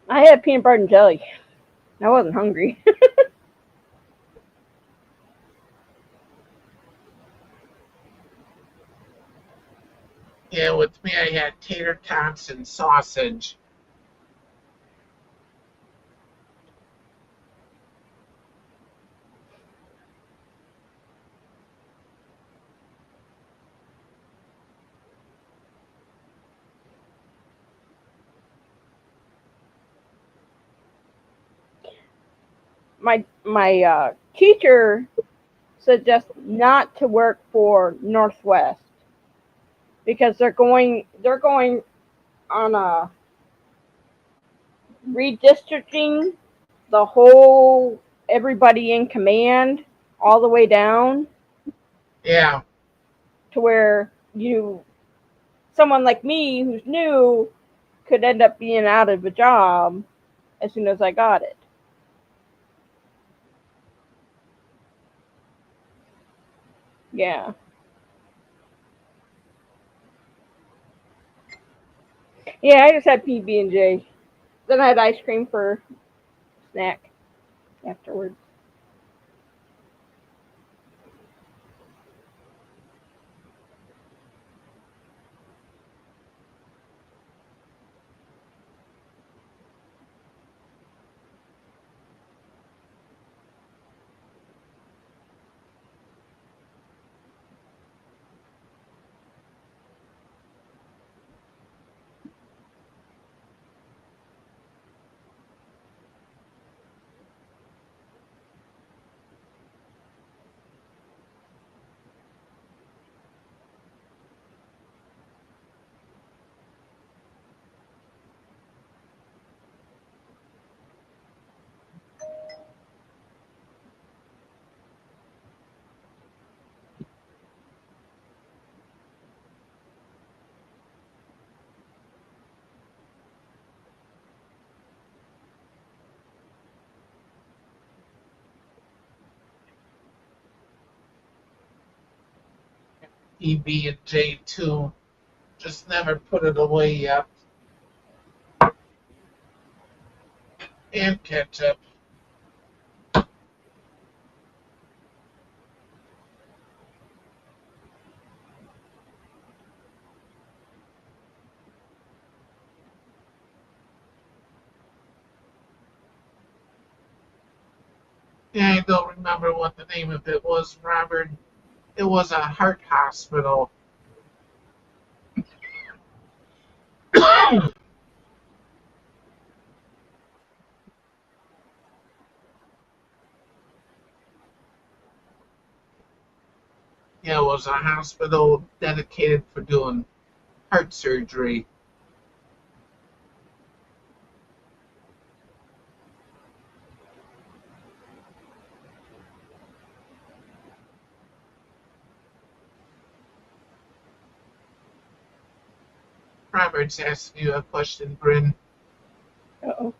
I had peanut butter and jelly. I wasn't hungry. Yeah, with me, I had tater tots and sausage. My teacher suggests not to work for Northwest. because they're going on a redistricting the whole everybody in command all the way down Yeah. to where someone like me who's new could end up being out of a job as soon as I got it. Yeah. Yeah, I just had PB and J. Then I had ice cream for snack afterwards. EB and J2. Just never put it away yet. And ketchup. Yeah, I don't remember what the name of it was, Robert. It was a heart hospital. Yeah, it was a hospital dedicated for doing heart surgery. Robert's asking you a question, Bryn. Uh-oh.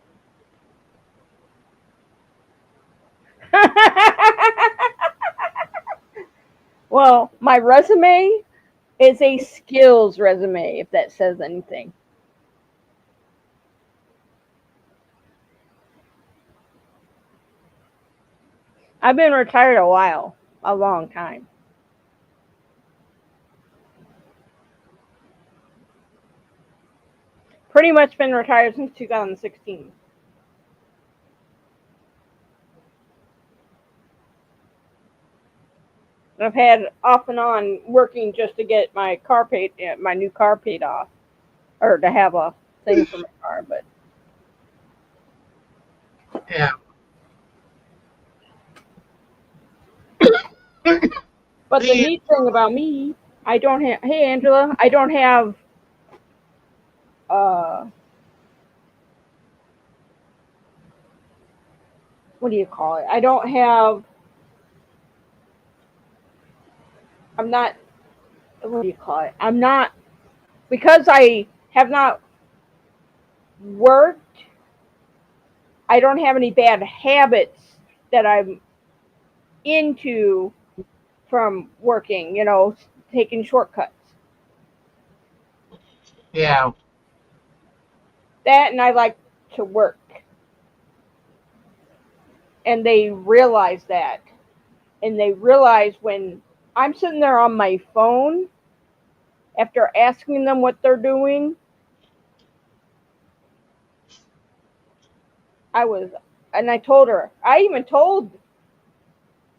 Well, my resume is a skills resume, if that says anything. I've been retired a while, a long time. Pretty much been retired since 2016. I've had off and on working just to get my car paid, my new car paid off, or to have a thing for my car. Yeah. But the Hey, neat thing about me, I don't have. Hey Angela, I don't have. Uh, what do you call it? I don't have. I'm not. What do you call it? I'm not because I have not worked. I don't have any bad habits that I'm into from working. Taking shortcuts. yeah. That and I like to work, and they realize that, and they realize when I'm sitting there on my phone after asking them what they're doing, I was, and I told her, I even told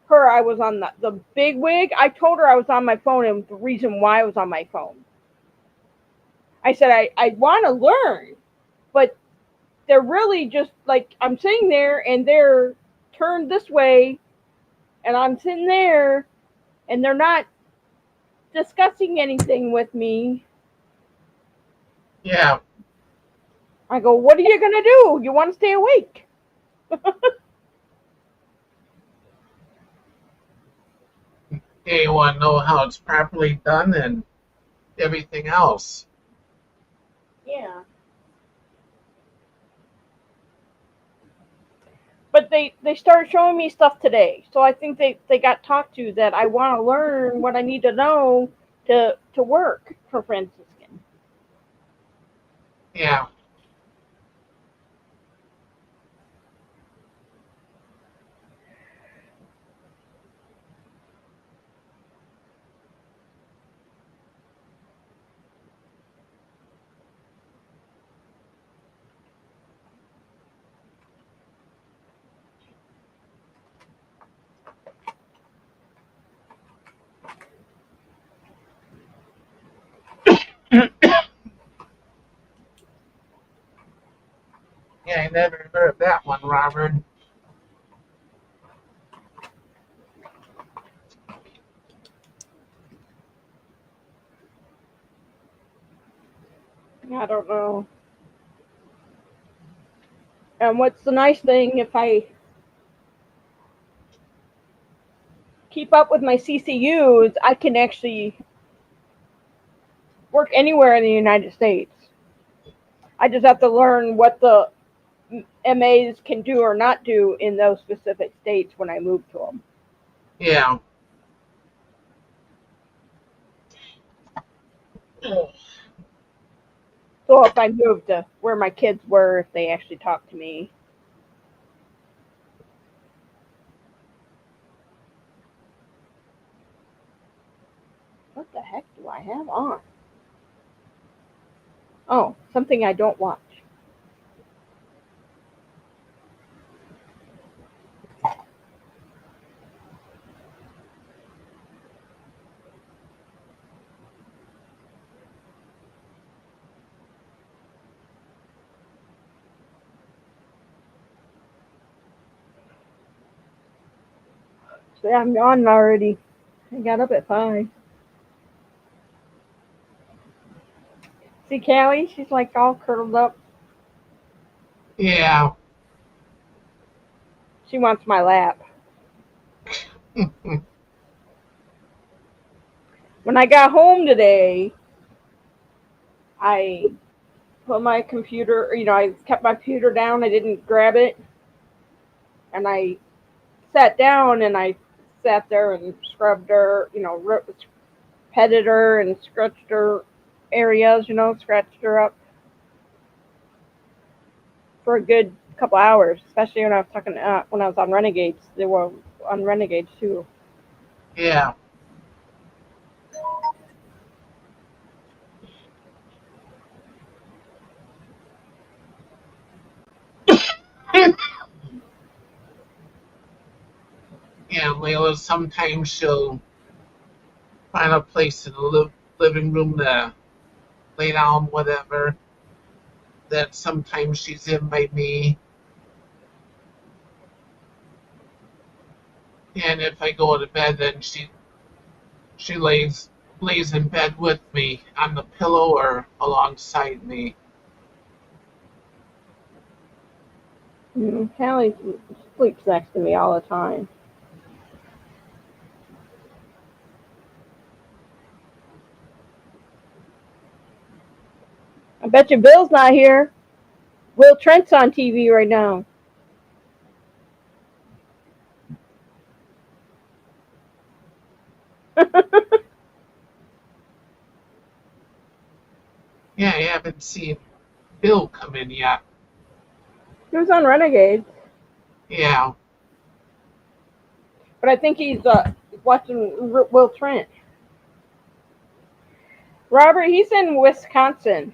her I was on the big wig. I told her I was on my phone and the reason why I was on my phone. I said, I want to learn, but they're really just like, I'm sitting there and they're turned this way and I'm sitting there and they're not discussing anything with me. Yeah. I go, what are you going to do? You want to stay awake? Yeah, you want to know how it's properly done and everything else. Yeah. But they started showing me stuff today. So I think they got talked to that I want to learn what I need to know to work for Franciscan. Yeah. Yeah, I never heard that one, Robert. I don't know. And what's the nice thing, if I keep up with my CCUs, I can actually work anywhere in the United States. I just have to learn what the MAs can do or not do in those specific states when I move to them. Yeah. So if I move to where my kids were, if they actually talk to me. What the heck do I have on? Oh, something I don't watch. So yeah, I'm yawning already. I got up at 5. See Callie? She's like all curled up. Yeah. She wants my lap. When I got home today, I put my computer, I kept my computer down. I didn't grab it. And I sat down and I sat there and scrubbed her, petted her and scratched her areas, scratched her up for a good couple hours, especially when I was when I was on Renegades. They were on Renegades too. Yeah. Yeah, Layla, sometimes she'll find a place in the living room to lay down, whatever, that sometimes she's in by me. And if I go to bed, then she lays in bed with me on the pillow or alongside me. Callie sleeps next to me all the time. I bet you Bill's not here. Will Trent's on TV right now. Yeah, I haven't seen Bill come in yet. He was on Renegades, Yeah. but I think he's watching Will Trent. Robert, he's in Wisconsin.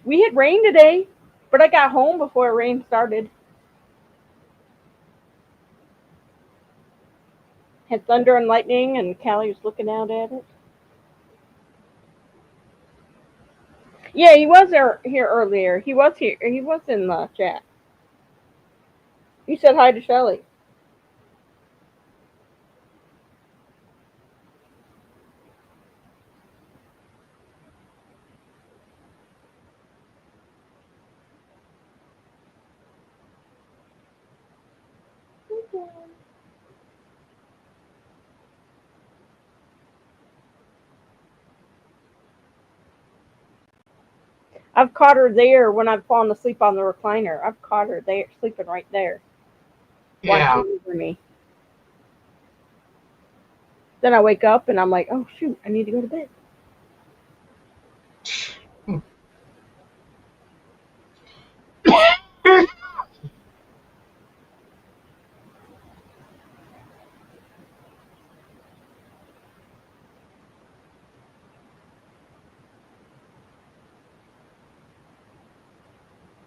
We had rain today, but I got home before rain started. Had thunder and lightning, and Callie was looking out at it. Yeah, he was here earlier. He was here. He was in the chat. He said hi to Shelly. I've caught her there when I've fallen asleep on the recliner. I've caught her there, sleeping right there, Yeah. watching over me. Then I wake up and I'm like, oh shoot, I need to go to bed.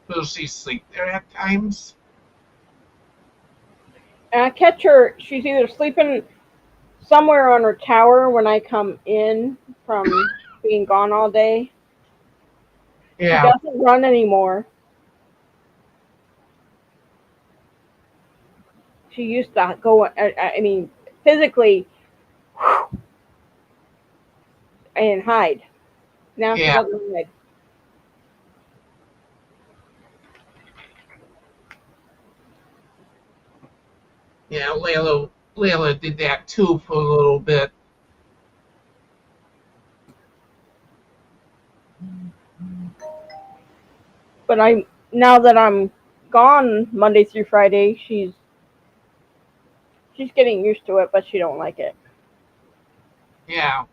Will she sleep there at times? And I catch her. She's either sleeping somewhere on her tower when I come in from being gone all day. She Yeah. doesn't run anymore. She used to go. I mean, physically and hide. Now she Yeah. doesn't hide. Yeah. Layla did that too for a little bit. But I now that I'm gone Monday through Friday, she's getting used to it, but she don't like it. Yeah.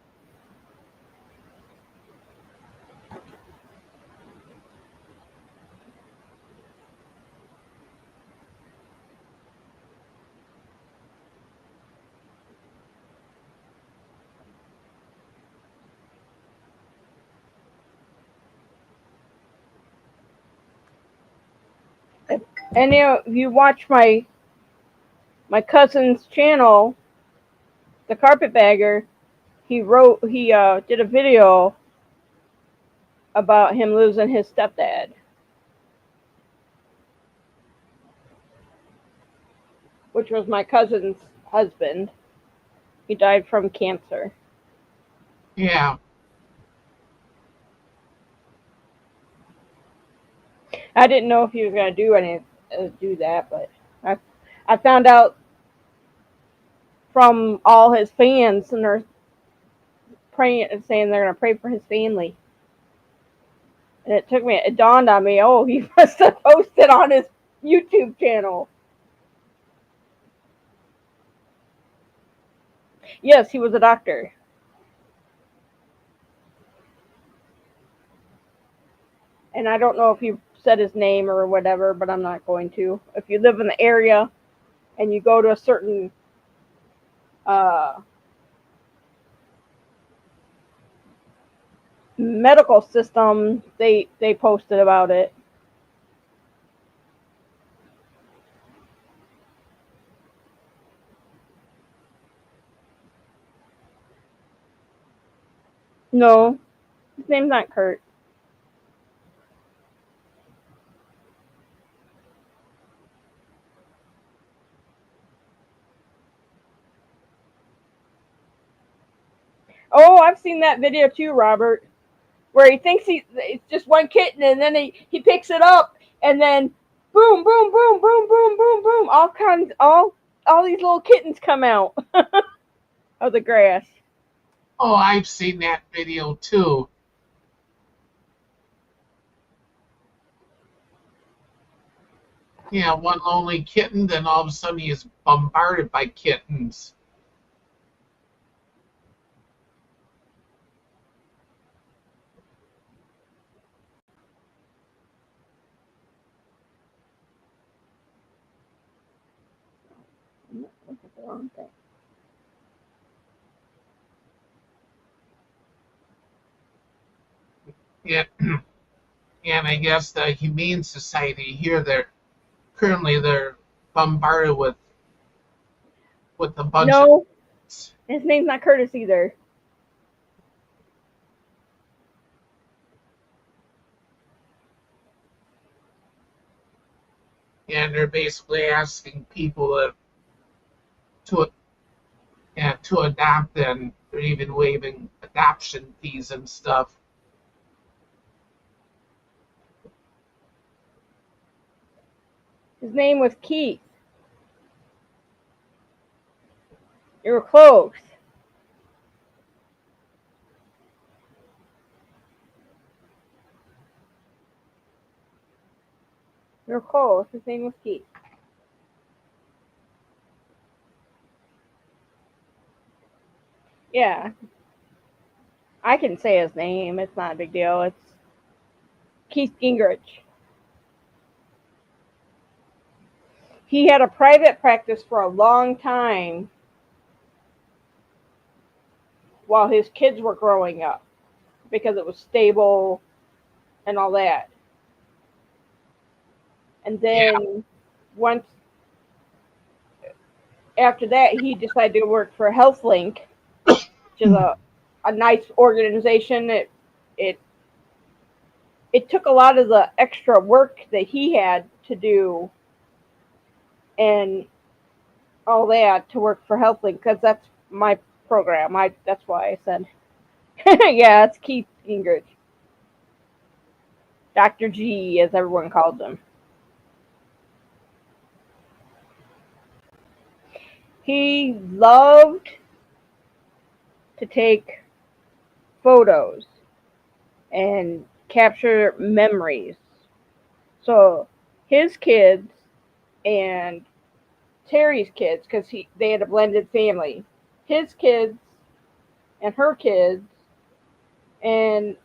And if you watch my cousin's channel, the Carpetbagger, he did a video about him losing his stepdad, which was my cousin's husband. He died from cancer. Yeah. I didn't know if he was gonna do that, but I I found out from all his fans, and they're praying and saying they're gonna pray for his family. And it dawned on me, oh, he must have posted on his YouTube channel. Yes, he was a doctor. And I don't know if he said his name or whatever, but I'm not going to. If you live in the area and you go to a certain uh, medical system, they posted about it. No, his name's not Kurt. Oh, I've seen that video too, Robert, where he thinks it's just one kitten, and then he picks it up, and then boom, boom, boom, boom, boom, boom, boom, all these little kittens come out of the grass. Oh, I've seen that video too. Yeah, one lonely kitten, then all of a sudden he is bombarded by kittens. Look at the wrong thing. Yeah, and I guess the Humane Society here, they're bombarded with a bunch of. No, his name's not Curtis either. And they're basically asking people to to adopt, and they're even waiving adoption fees and stuff. His name was Keith. You were close. You're close. His name was Keith. Yeah, I can say his name. It's not a big deal. It's Keith Gingrich. He had a private practice for a long time while his kids were growing up because it was stable and all that. And Yeah. then once after that, he decided to work for HealthLink, which is a nice organization. It it took a lot of the extra work that he had to do and all that to work for HealthLink because that's my program. That's why I said, yeah, it's Keith Gingrich, Dr. G, as everyone called him. He loved to take photos and capture memories. So his kids and Terry's kids, because they had a blended family, his kids and her kids, and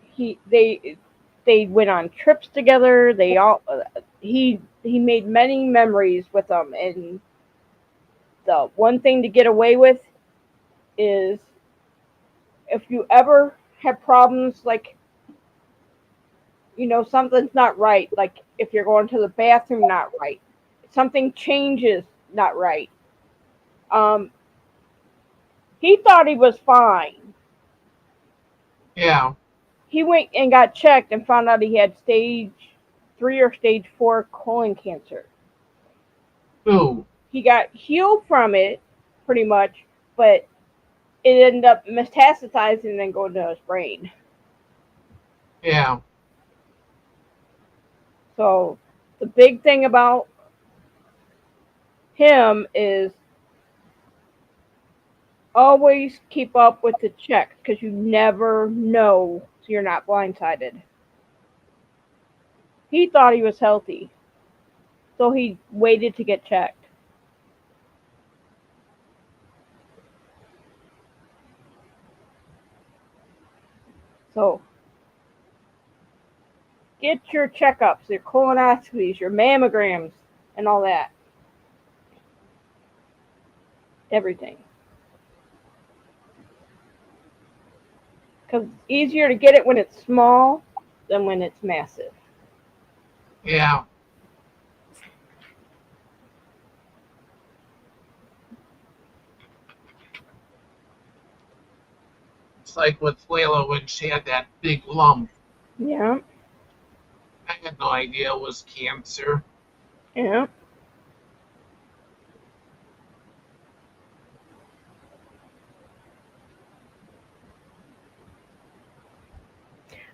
he they went on trips together. He made many memories with them, and the one thing to get away with is if you ever have problems like something's not right, like if you're going to the bathroom not right, something changes not right. Um, he thought he was fine. Yeah. He went and got checked and found out he had stage 3 or stage 4 colon cancer. Ooh. He got healed from it pretty much, but it ended up metastasizing and going to his brain. Yeah. So the big thing about him is always keep up with the checks because you never know, so you're not blindsided. He thought he was healthy, so he waited to get checked. So get your checkups, your colonoscopies, your mammograms, and all that. Everything. Because it's easier to get it when it's small than when it's massive. Yeah. It's like with Layla when she had that big lump. Yeah, I had no idea it was cancer. yeah.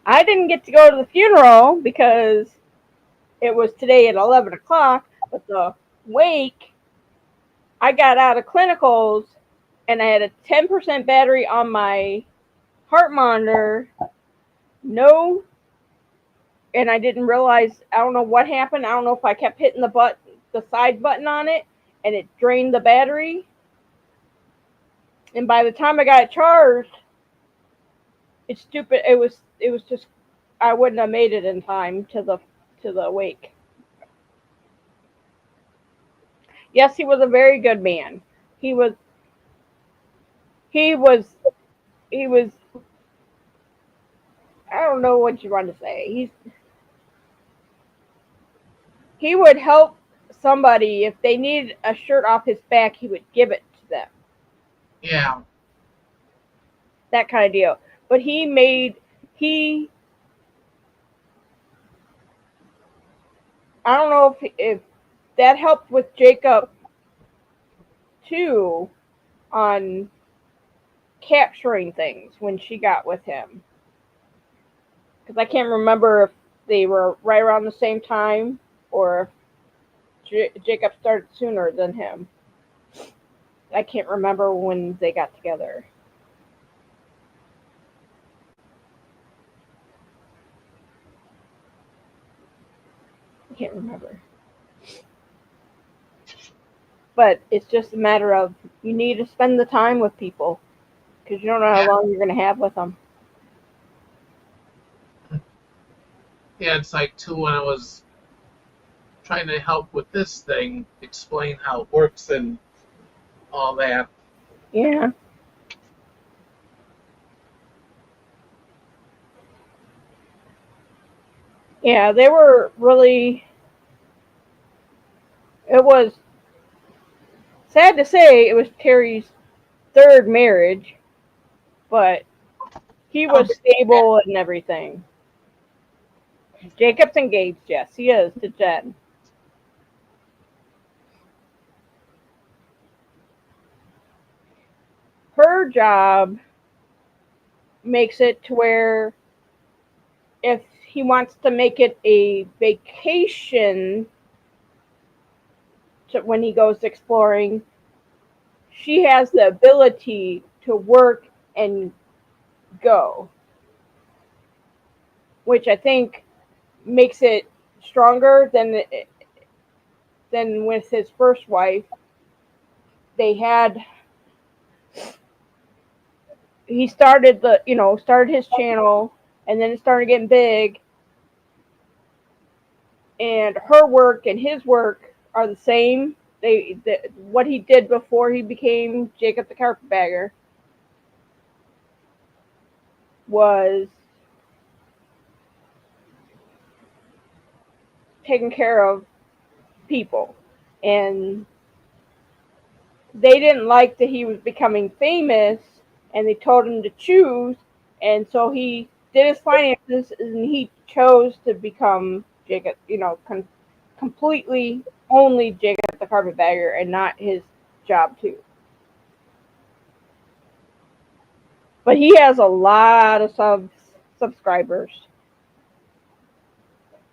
I didn't get to go to the funeral because it was today at 11 o'clock, but the wake, I got out of clinicals and I had a 10% battery on my heart monitor. No, and I didn't realize, I don't know what happened. I don't know if I kept hitting the side button on it and it drained the battery. And by the time I got it charged, it's stupid. It was just I wouldn't have made it in time to the wake. Yes, he was a very good man. He was he was he was I don't know what you want to say. He would help somebody if they needed a shirt off his back, he would give it to them. Yeah. That kind of deal. But he I don't know if that helped with Jacob too on capturing things when she got with him. Because I can't remember if they were right around the same time or if Jacob started sooner than him. I can't remember when they got together. can't remember. But it's just a matter of you need to spend the time with people because you don't know how Yeah, long you're going to have with them. yeah, it's like too when I was trying to help with this thing, explain how it works and all that. Yeah. Yeah, they were really, it was sad to say it was Terry's third marriage, but he Oh, was stable and everything. Jacob's engaged, yes, he is to Jen. Her job makes it to where if he wants to make it a vacation to, when he goes exploring, she has the ability to work and go, which I think makes it stronger than with his first wife. They had he started started his channel and then it started getting big and her work and his work are the same. What he did before he became Jacob the Carpetbagger was taking care of people, and they didn't like that he was becoming famous, and they told him to choose, and so he did his finances, and he chose to become Jacob, completely only Jacob the Carpetbagger, and not his job too. But he has a lot of subscribers.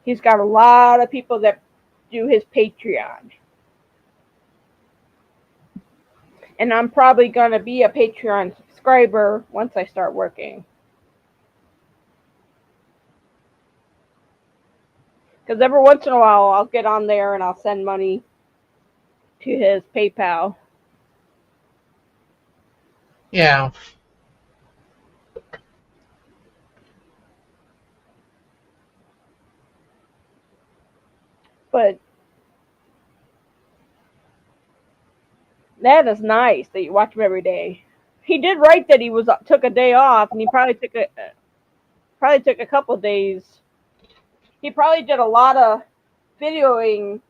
He's got a lot of people that do his Patreon. And I'm probably going to be a Patreon subscriber once I start working. Because every once in a while, I'll get on there and I'll send money to his PayPal. yeah. But that is nice that you watch him every day. He did write that he took a day off, and he probably took a couple of days. He probably did a lot of videoing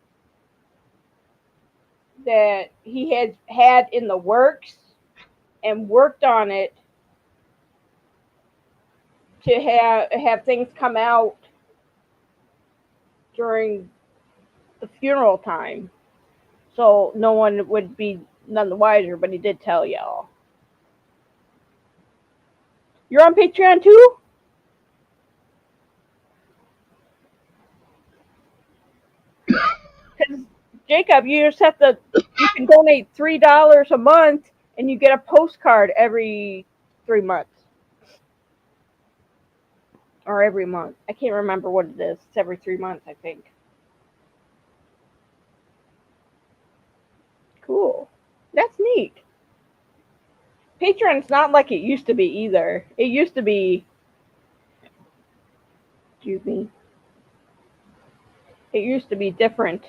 that he had in the works and worked on it to have things come out during the funeral time, so no one would be none the wiser. But he did tell y'all. You're on Patreon too? Because Jacob, you just have to. You can donate $3 a month, and you get a postcard every 3 months or every month. I can't remember what it is. It's every 3 months, I think. Cool. That's neat. Patreon's not like it used to be either. It used to be. Excuse me. It used to be different.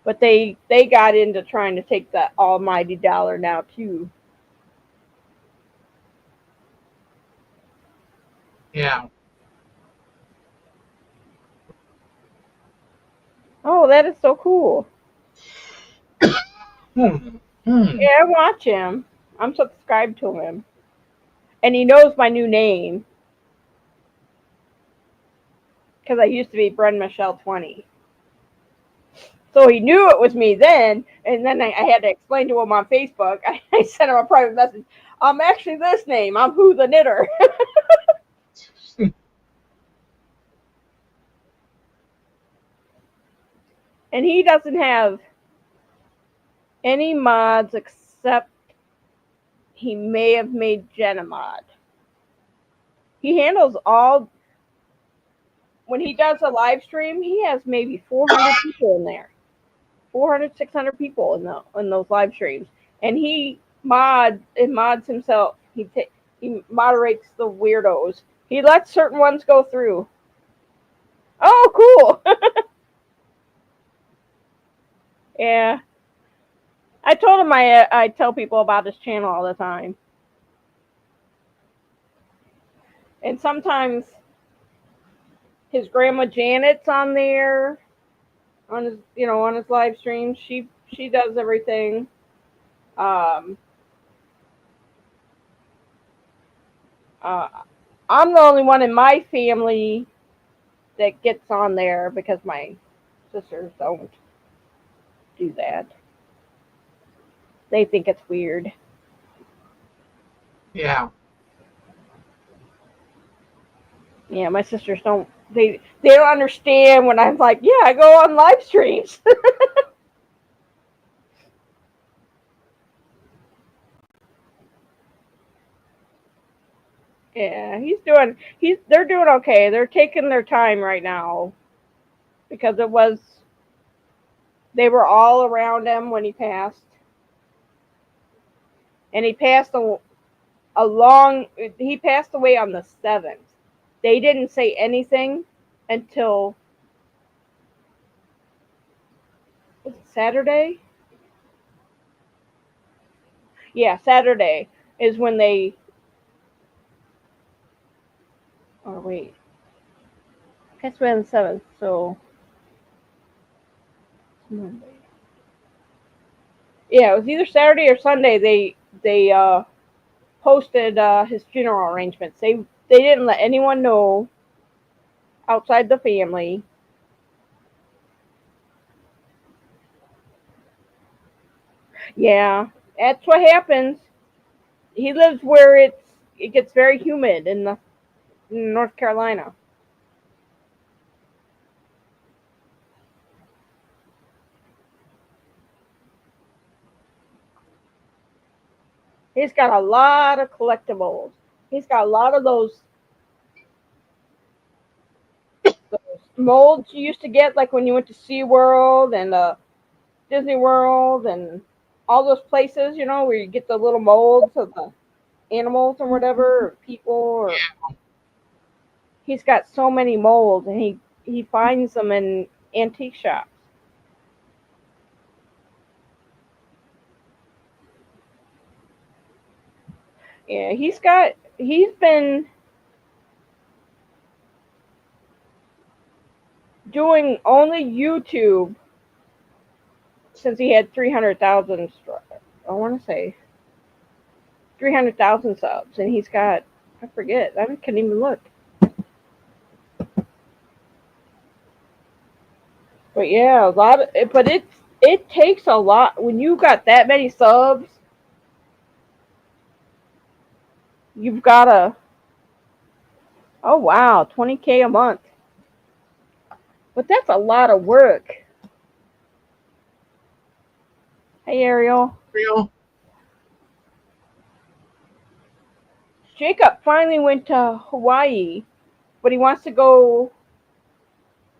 But they got into trying to take that almighty dollar now too. Yeah. Oh, that is so cool. Hmm. Yeah, I watch him. I'm subscribed to him. And he knows my new name. Because I used to be Bren Michelle 20. So he knew it was me then, and then I had to explain to him on Facebook. I sent him a private message. I'm actually this name. I'm Who the Knitter. And he doesn't have any mods except he may have made Jen a mod. He handles all. when he does a live stream, he has maybe 400 people in there. 400, 600 people in those live streams. And he mods himself. He moderates the weirdos. He lets certain ones go through. Oh, cool. Yeah. I told him I tell people about his channel all the time. And sometimes his grandma Janet's on there on his live streams. She does everything. I'm the only one in my family that gets on there because my sisters don't do that. They think it's weird. Yeah. Yeah, my sisters don't. They don't understand when I'm like, yeah, I go on live streams. Yeah, they're doing okay. They're taking their time right now because they were all around him when he passed. And he passed he passed away on the 7th. They didn't say anything until was it Saturday? Yeah, Saturday is when they wait. Guess we're on the 7th, so Monday. Yeah, it was either Saturday or Sunday they posted his funeral arrangements. They didn't let anyone know outside the family. Yeah, that's what happens. He lives where it gets very humid in North Carolina. He's got a lot of collectibles. He's got a lot of those molds you used to get, like when you went to SeaWorld and Disney World and all those places, where you get the little molds of the animals or whatever, or people. Or he's got so many molds, and he finds them in antique shops. Yeah, he's been doing only YouTube since he had 300,000. I want to say 300,000 subs, and he's got, I forget, I can't even look. But yeah, but it takes a lot when you got that many subs. You've got to. Oh wow, 20K a month. But that's a lot of work. Hey Ariel. Real. Jacob finally went to Hawaii, but he wants to go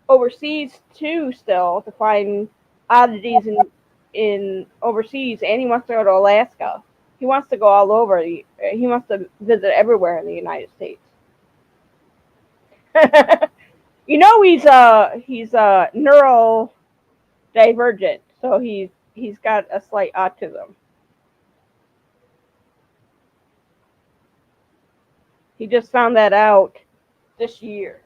overseas too still to find oddities in overseas, and he wants to go to Alaska. He wants to go all over. He wants to visit everywhere in the United States. He's neurodivergent, so he's got a slight autism. He just found that out this year.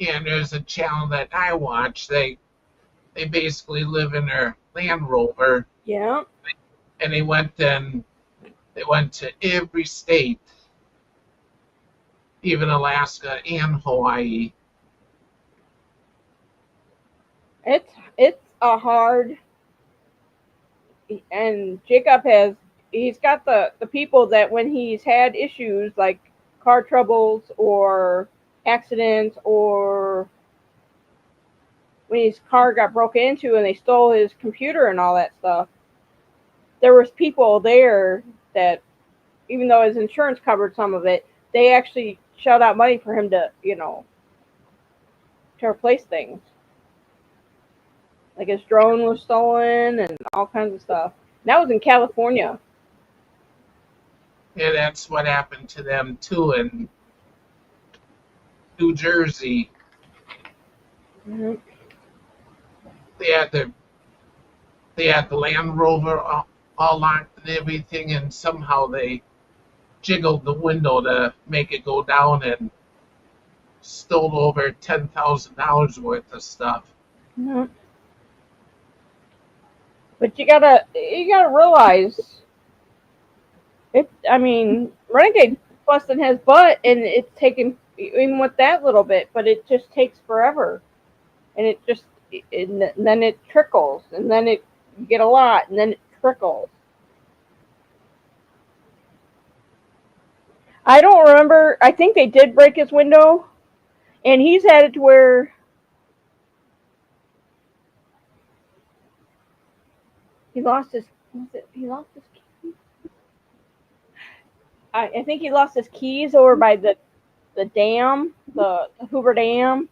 And there's a channel that I watch. They basically live in their Land Rover. Yeah. And they went to every state, even Alaska and Hawaii. It's a hard, and Jacob he's got the people that when he's had issues like car troubles or accidents, or when his car got broken into and they stole his computer and all that stuff, there was people there that even though his insurance covered some of it, they actually shelled out money for him to, to replace things. Like his drone was stolen and all kinds of stuff. And that was in California. Yeah, that's what happened to them too in New Jersey. Mm-hmm. They had the Land Rover all locked and everything, and somehow they jiggled the window to make it go down and stole over $10,000 worth of stuff. Mm-hmm. But you gotta realize it. I mean, Renegade busting his butt, and it's taken even with that little bit, but it just takes forever, and and then it trickles, and then you get a lot, and then it trickles. I don't remember. I think they did break his window, and he's had it to where he lost his. He lost his keys. I think he lost his keys over by the dam, the Hoover Dam.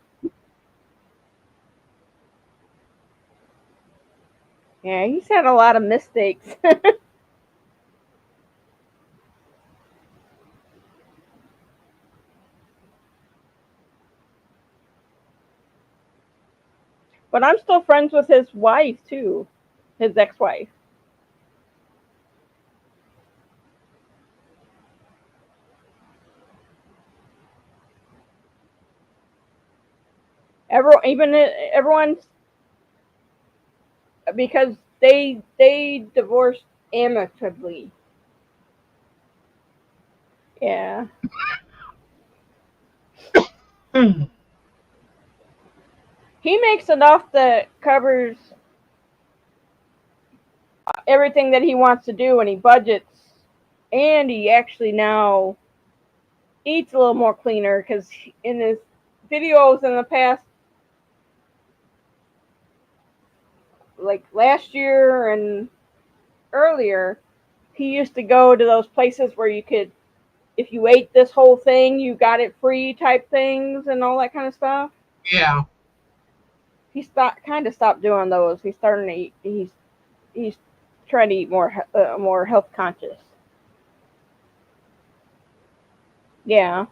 Yeah, he's had a lot of mistakes. But I'm still friends with his wife too, his ex-wife. Everyone, because they divorced amicably. Yeah, he makes enough that covers everything that he wants to do, and he budgets, and he actually now eats a little more cleaner because in his videos in the past, like last year and earlier, he used to go to those places where you could, if you ate this whole thing, you got it free type things and all that kind of stuff. Yeah, He stopped doing those. He's starting to eat. He's trying to eat more health conscious. Yeah.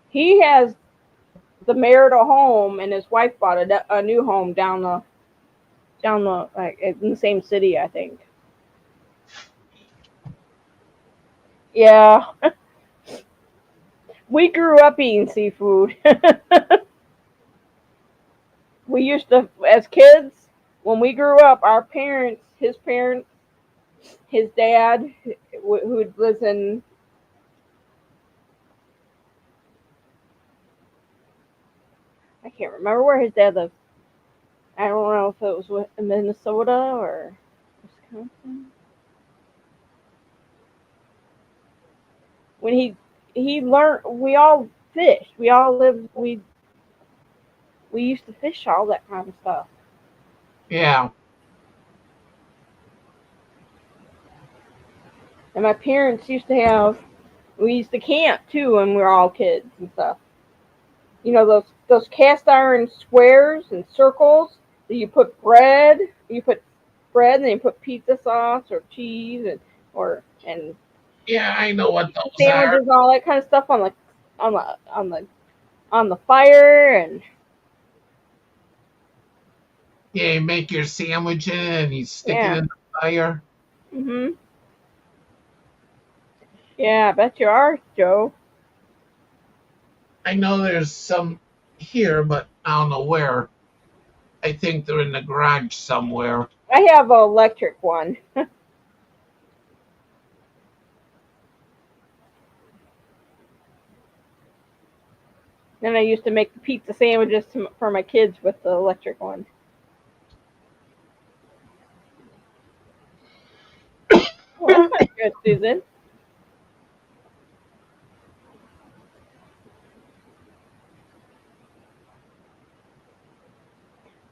He has the marital home, and his wife bought a new home down the like in the same city, I think. Yeah, we grew up eating seafood. We used to, as kids, when we grew up, our parents, his dad, who lives in, I can't remember where his dad lived. I don't know if it was Minnesota or Wisconsin. When he learned, we all fished. We all lived. We used to fish all that kind of stuff. yeah. And my parents used to have. We used to camp too when we were all kids and stuff. You know those cast iron squares and circles that you put bread. You put bread and then you put pizza sauce or cheese and Yeah, I know what those are. sandwiches, all that kind of stuff on the fire and Yeah, you make your sandwich in it and you stick it yeah. in the fire. Mhm. Yeah, I bet you are, Joe. I know there's some here, but I don't know where. I think they're in the garage somewhere. I have an electric one. And I used to make the pizza sandwiches for my kids with the electric one. Good, Susan.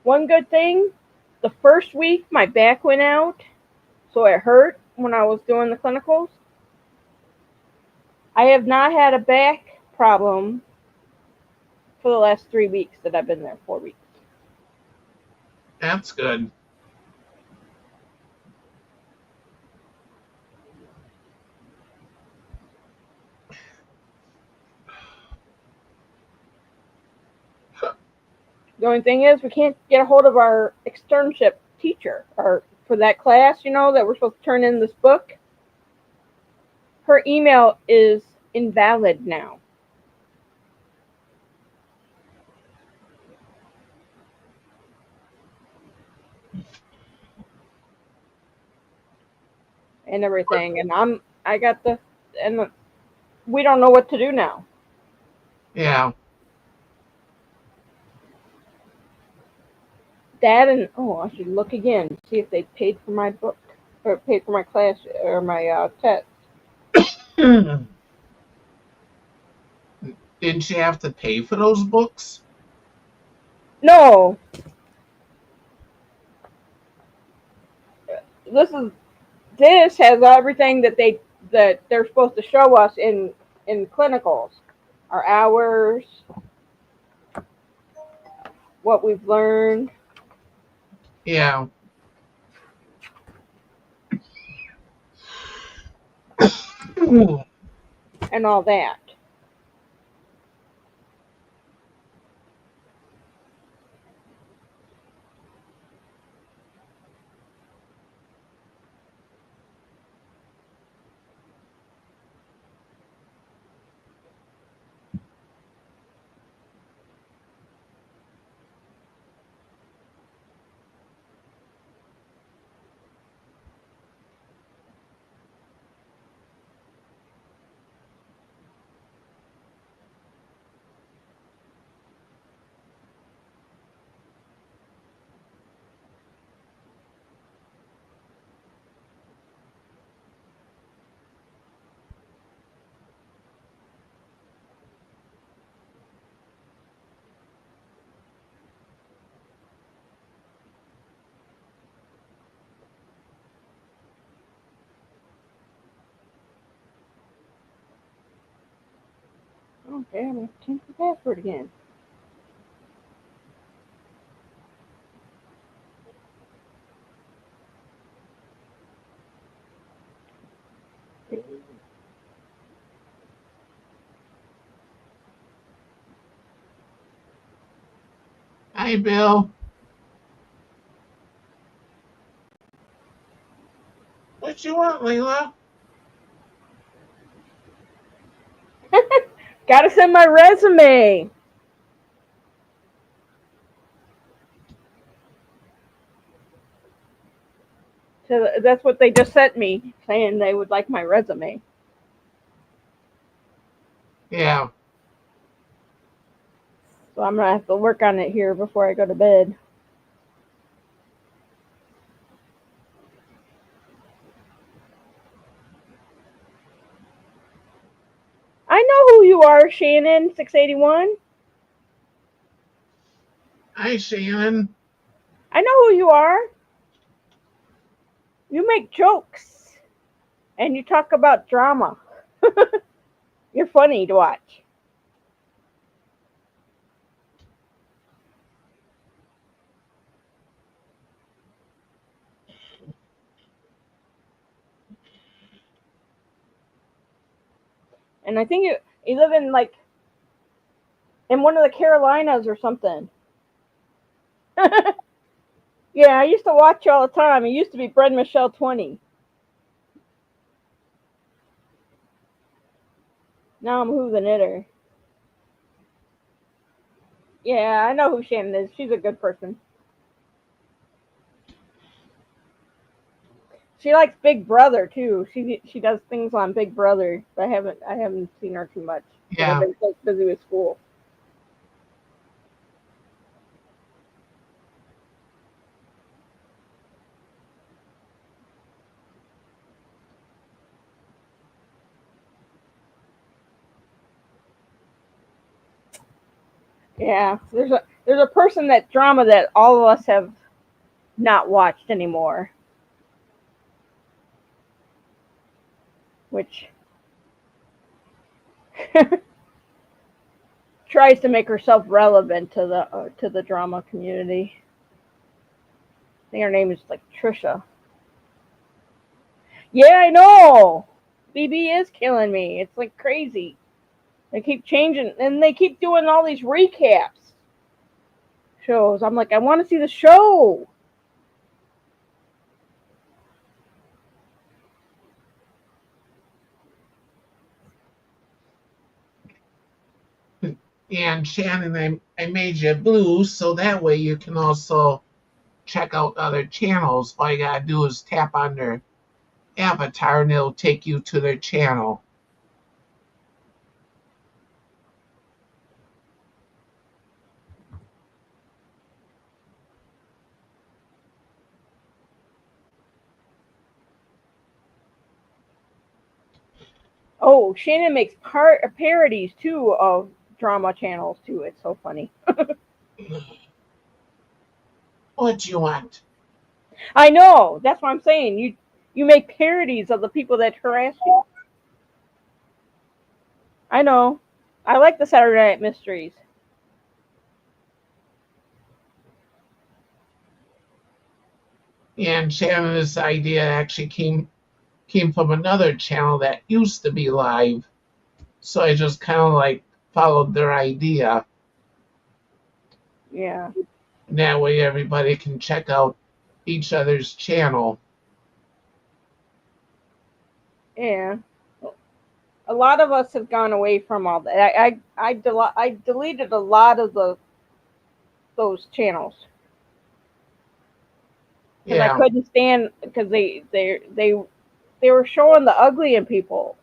One good thing, the first week my back went out, so it hurt when I was doing the clinicals. I have not had a back problem for the last 3 weeks that I've been there, 4 weeks. That's good. The only thing is we can't get a hold of our externship teacher or for that class, that we're supposed to turn in this book. Her email is invalid now. And everything. And I got and we don't know what to do now. Yeah. That and I should look again, see if they paid for my book or paid for my class or my test. Did she have to pay for those books? No, this has everything that they're supposed to show us in clinicals, our hours, what we've learned. Yeah. And all that. Okay, I'm gonna change the password again. Hi, Bill. What you want, Layla? Gotta send my resume. So that's what they just sent me, saying they would like my resume. Yeah. So I'm gonna have to work on it here before I go to bed. I know who you are, Shannon 681. Hi, Shannon. I know who you are. You make jokes and you talk about drama. You're funny to watch. And I think you live in in one of the Carolinas or something. Yeah, I used to watch you all the time. It used to be Bread Michelle 20. Now I'm Who the Knitter. Yeah, I know who Shannon is. She's a good person. She likes Big Brother too. She does things on Big Brother, but I haven't seen her too much because I've Yeah. been so busy with school. Yeah, there's a person that drama that all of us have not watched anymore, which tries to make herself relevant to the drama community. I think her name is like Trisha. Yeah, I know. BB is killing me. It's like crazy. They keep changing and they keep doing all these recaps shows. I'm like, I want to see the show. And Shannon, I made you blue so that way you can also check out other channels. All you gotta do is tap on their avatar and it'll take you to their channel. Oh, Shannon makes parodies too of drama channels too. It's so funny. What do you want? I know. That's what I'm saying. You make parodies of the people that harass you. I know. I like the Saturday Night Mysteries. And Shannon, this idea actually came from another channel that used to be live. So I just kind of like followed their idea. Yeah. And that way everybody can check out each other's channel. Yeah. A lot of us have gone away from all that. I deleted a lot of those channels because I Yeah, couldn't stand because they were showing the ugly in people.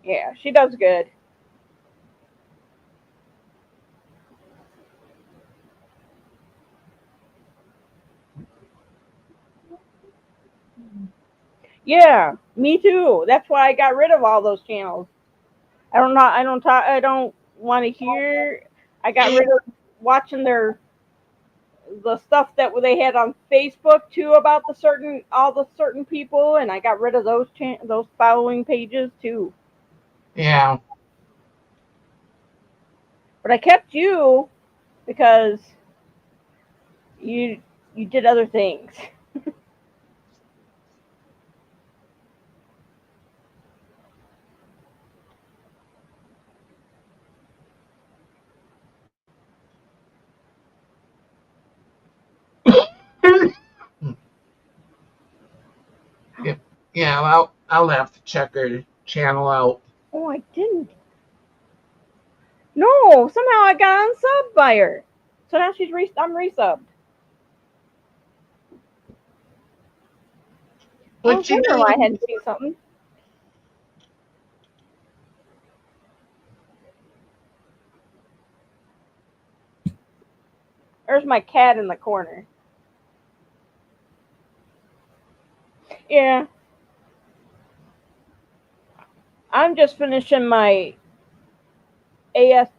Yeah, she does good. Yeah, me too. That's why I got rid of all those channels. I don't know. I don't talk. I don't want to hear. I got rid of watching the stuff that they had on Facebook too about all the certain people, and I got rid of those following pages too. yeah. But I kept you because you you did other things. Yeah, yeah, I'll have to check her channel out. Oh, I didn't. No, somehow I got unsubbed by her. So now I'm resubbed. I was What you wondering why I mean? hadn't seen something. There's my cat in the corner. Yeah, I'm just finishing my AAS,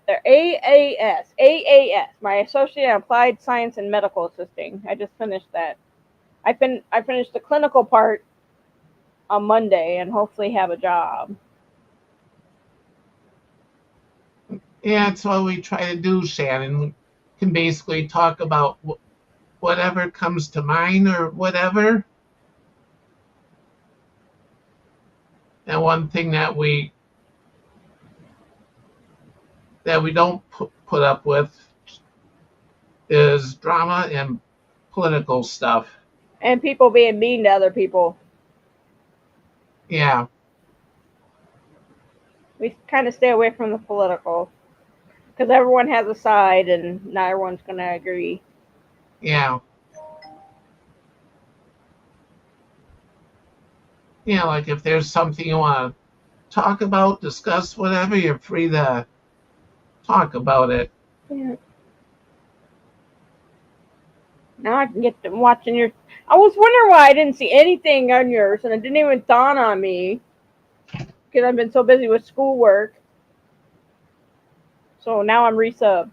my Associate in Applied Science and Medical Assisting. I just finished that. I finished the clinical part on Monday and hopefully have a job. Yeah, that's what we try to do, Shannon. We can basically talk about whatever comes to mind or whatever. And one thing that we don't put up with is drama and political stuff. And people being mean to other people. Yeah, We kind of stay away from the political because everyone has a side and not everyone's going to agree. yeah. Yeah, like if there's something you want to talk about, discuss, whatever, you're free to talk about it. Yeah. Now I can get to watching your. I was wondering why I didn't see anything on yours, and it didn't even dawn on me because I've been so busy with schoolwork. So now I'm resubbed.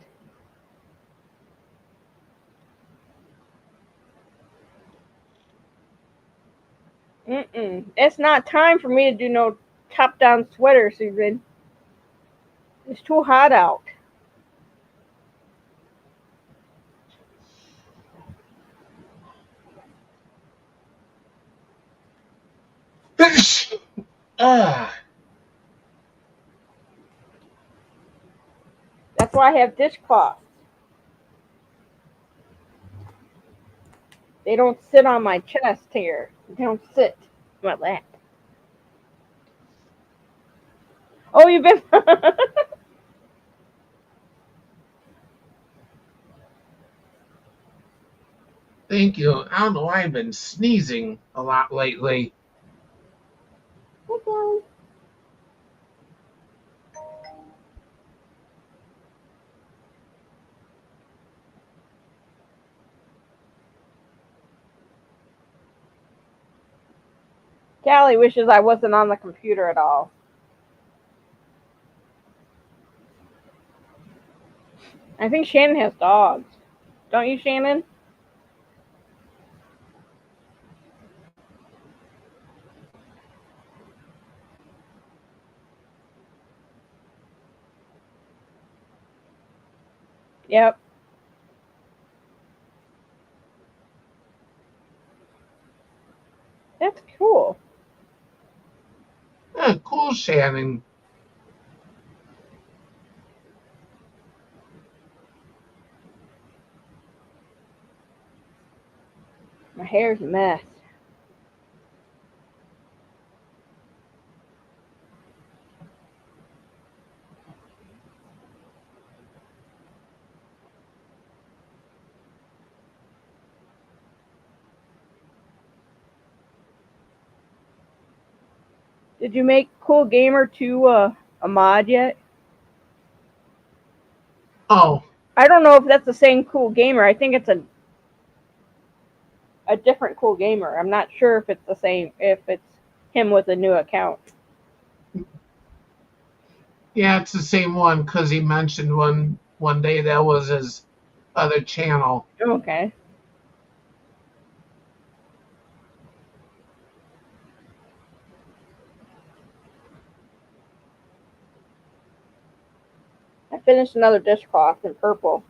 It's not time for me to do no top-down sweater, Susan. It's too hot out. Ah, That's why I have dishcloths. They don't sit on my chest here. They don't sit on my lap. Oh, you've been. thank you. I don't know why I've been sneezing a lot lately. Okay. Callie wishes I wasn't on the computer at all. I think Shannon has dogs. Don't you, Shannon? Yep. That's cool. Yeah, cool, Shannon. My hair's a mess. Did you make Cool Gamer 2 a mod yet? Oh, I don't know if that's the same Cool Gamer. I think it's a different Cool Gamer. I'm not sure if it's the same, if it's him with a new account. yeah, it's the same one because he mentioned one day that was his other channel. Okay. I finished another dishcloth in purple.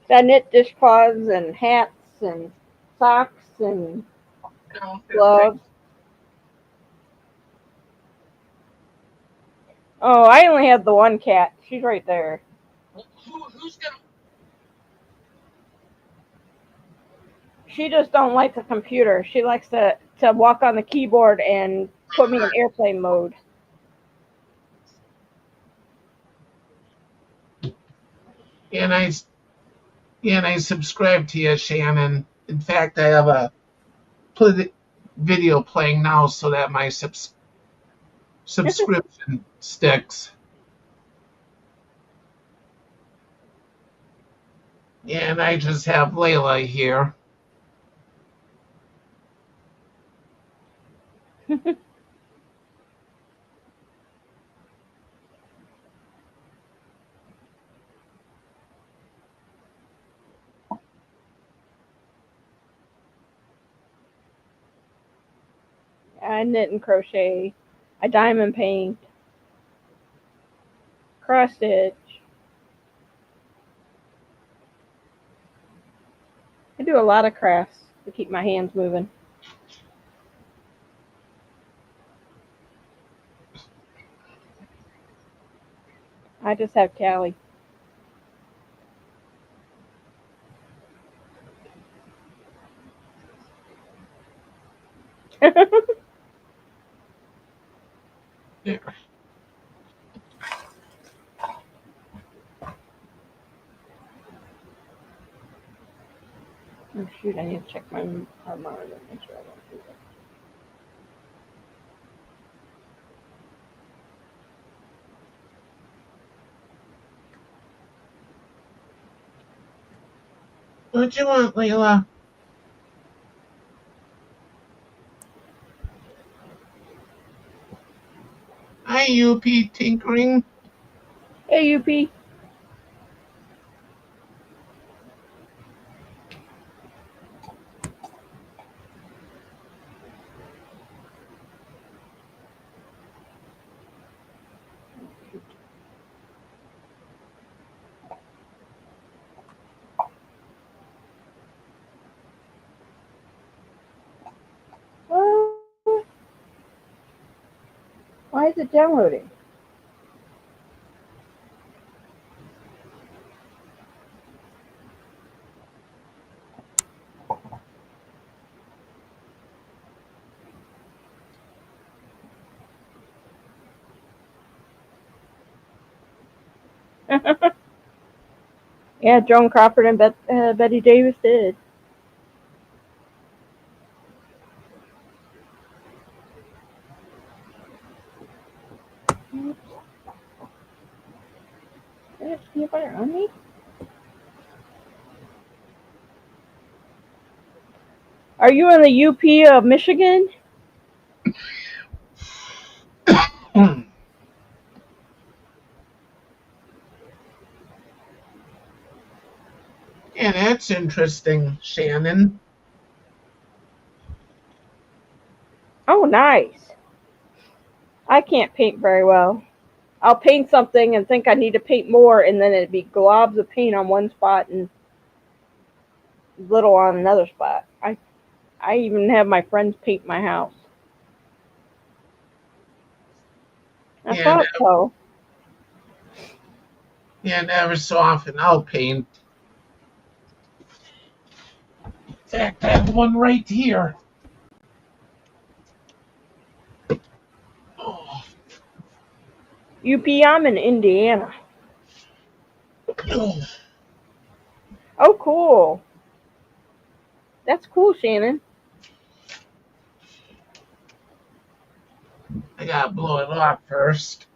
I knit dishcloths and hats and socks and gloves. Oh, I only have the one cat. She's right there. Who's gonna? She just don't like the computer. She likes to walk on the keyboard and put me in airplane mode. And I subscribe to you, Shannon. In fact, I have a video playing now so that my subscription sticks. And I just have Layla here. I knit and crochet. I diamond paint. Cross stitch. I do a lot of crafts to keep my hands moving. I just have Callie. There. Oh, shoot, I need to check my monitor. Make sure I don't do that. What you want, Layla? Hi, UP Tinkering. Hey, UP. What? Why is it downloading? Yeah, Joan Crawford and Betty Davis did. Oops. Is that peanut butter on me? Are you in the UP of Michigan? Yeah, that's interesting, Shannon. Oh, nice. I can't paint very well. I'll paint something and think I need to paint more, and then it'd be globs of paint on one spot and little on another spot. I even have my friends paint my house. I Yeah, thought so. yeah, never so often I'll paint. In fact, I have one right here. Oh, UP, I'm in Indiana. oh, Oh, cool. That's cool, Shannon. I gotta blow it off first.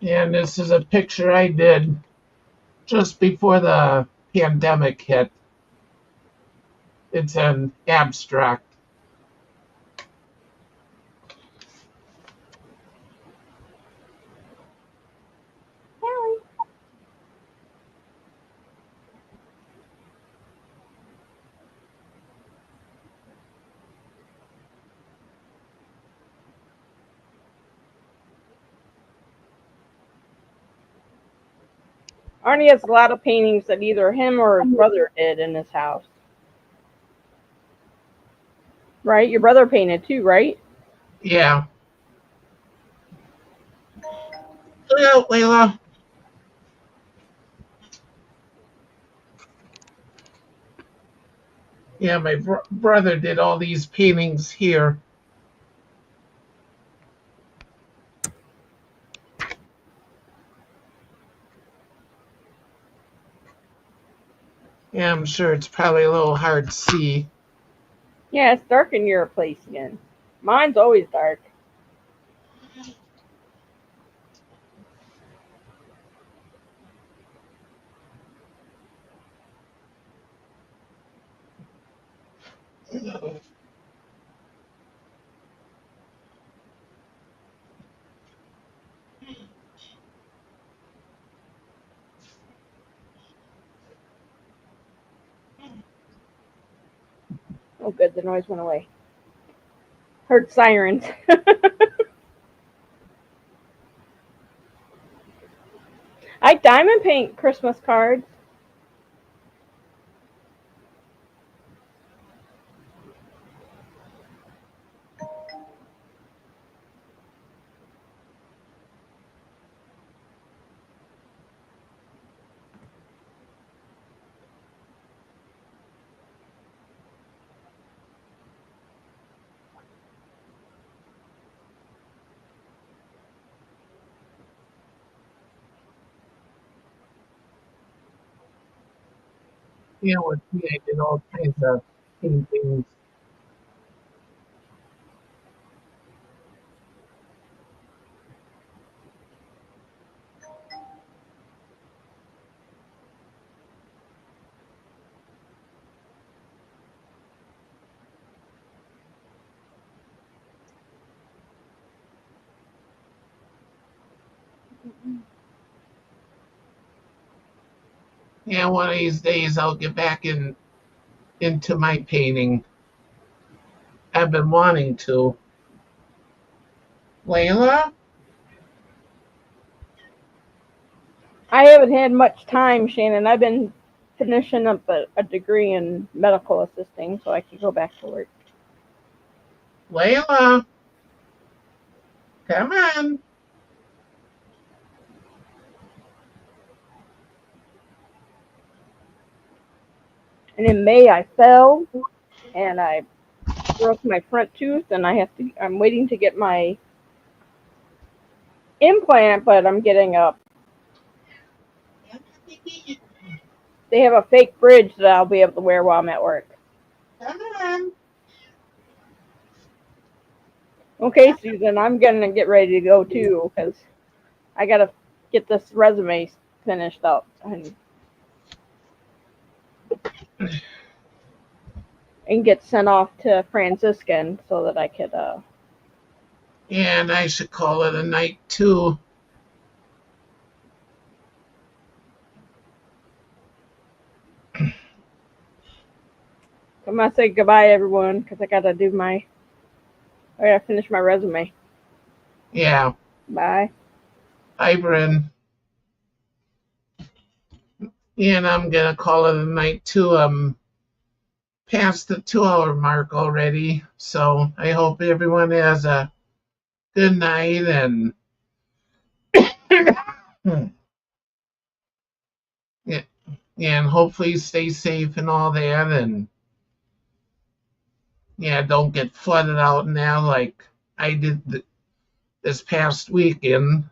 And this is a picture I did just before the pandemic hit. It's an abstract. Callie. Arnie has a lot of paintings that either him or his brother did in his house. Right? Your brother painted too, right? Yeah. Look out, Layla. Yeah, my brother did all these paintings here. Yeah, I'm sure it's probably a little hard to see. Yeah, it's dark in your place again. Mine's always dark. Oh, good. The noise went away. Heard sirens. I diamond paint Christmas cards. Yeah, with me, I did all kinds of paintings. Yeah, one of these days I'll get back into my painting. I've been wanting to. Layla? I haven't had much time, Shannon. I've been finishing up a degree in medical assisting so I could go back to work. Layla? Come on. And in May, I fell and I broke my front tooth, and I'm waiting to get my implant, but I'm getting a. They have a fake bridge that I'll be able to wear while I'm at work. Come on. Okay, Susan, I'm gonna get ready to go too because I gotta get this resume finished up and get sent off to Franciscan so that I could. And I should call it a night too. I'm gonna say goodbye, everyone, because I gotta finish my resume. Yeah. Bye. Hi, Bryn. And I'm gonna call it a night too. I'm past the 2 hour mark already. So I hope everyone has a good night and yeah, and hopefully stay safe and all that, and yeah, don't get flooded out now like I did this past weekend.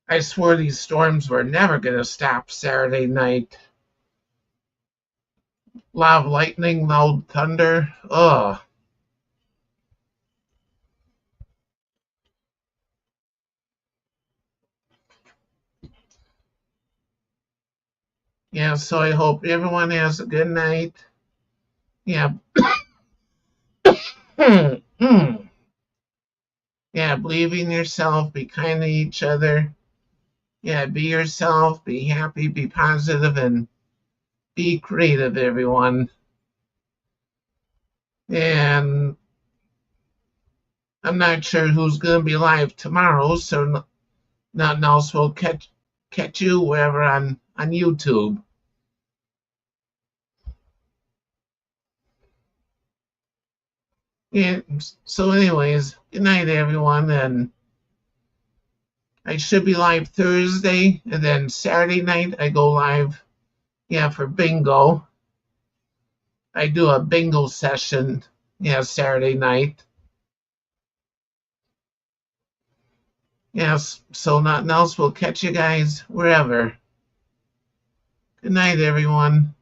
I swore these storms were never gonna stop Saturday night. Loud lightning, loud thunder. Ugh. Yeah, so I hope everyone has a good night. Yeah. Yeah, believe in yourself, be kind to each other. Yeah, be yourself, be happy, be positive, and be creative, everyone. And I'm not sure who's going to be live tomorrow, so nothing else will catch you wherever on YouTube. Yeah, so anyways, good night, everyone, and I should be live Thursday, and then Saturday night I go live, yeah, for bingo. I do a bingo session, yeah, Saturday night. Yes, so nothing else will catch you guys wherever. Good night, everyone.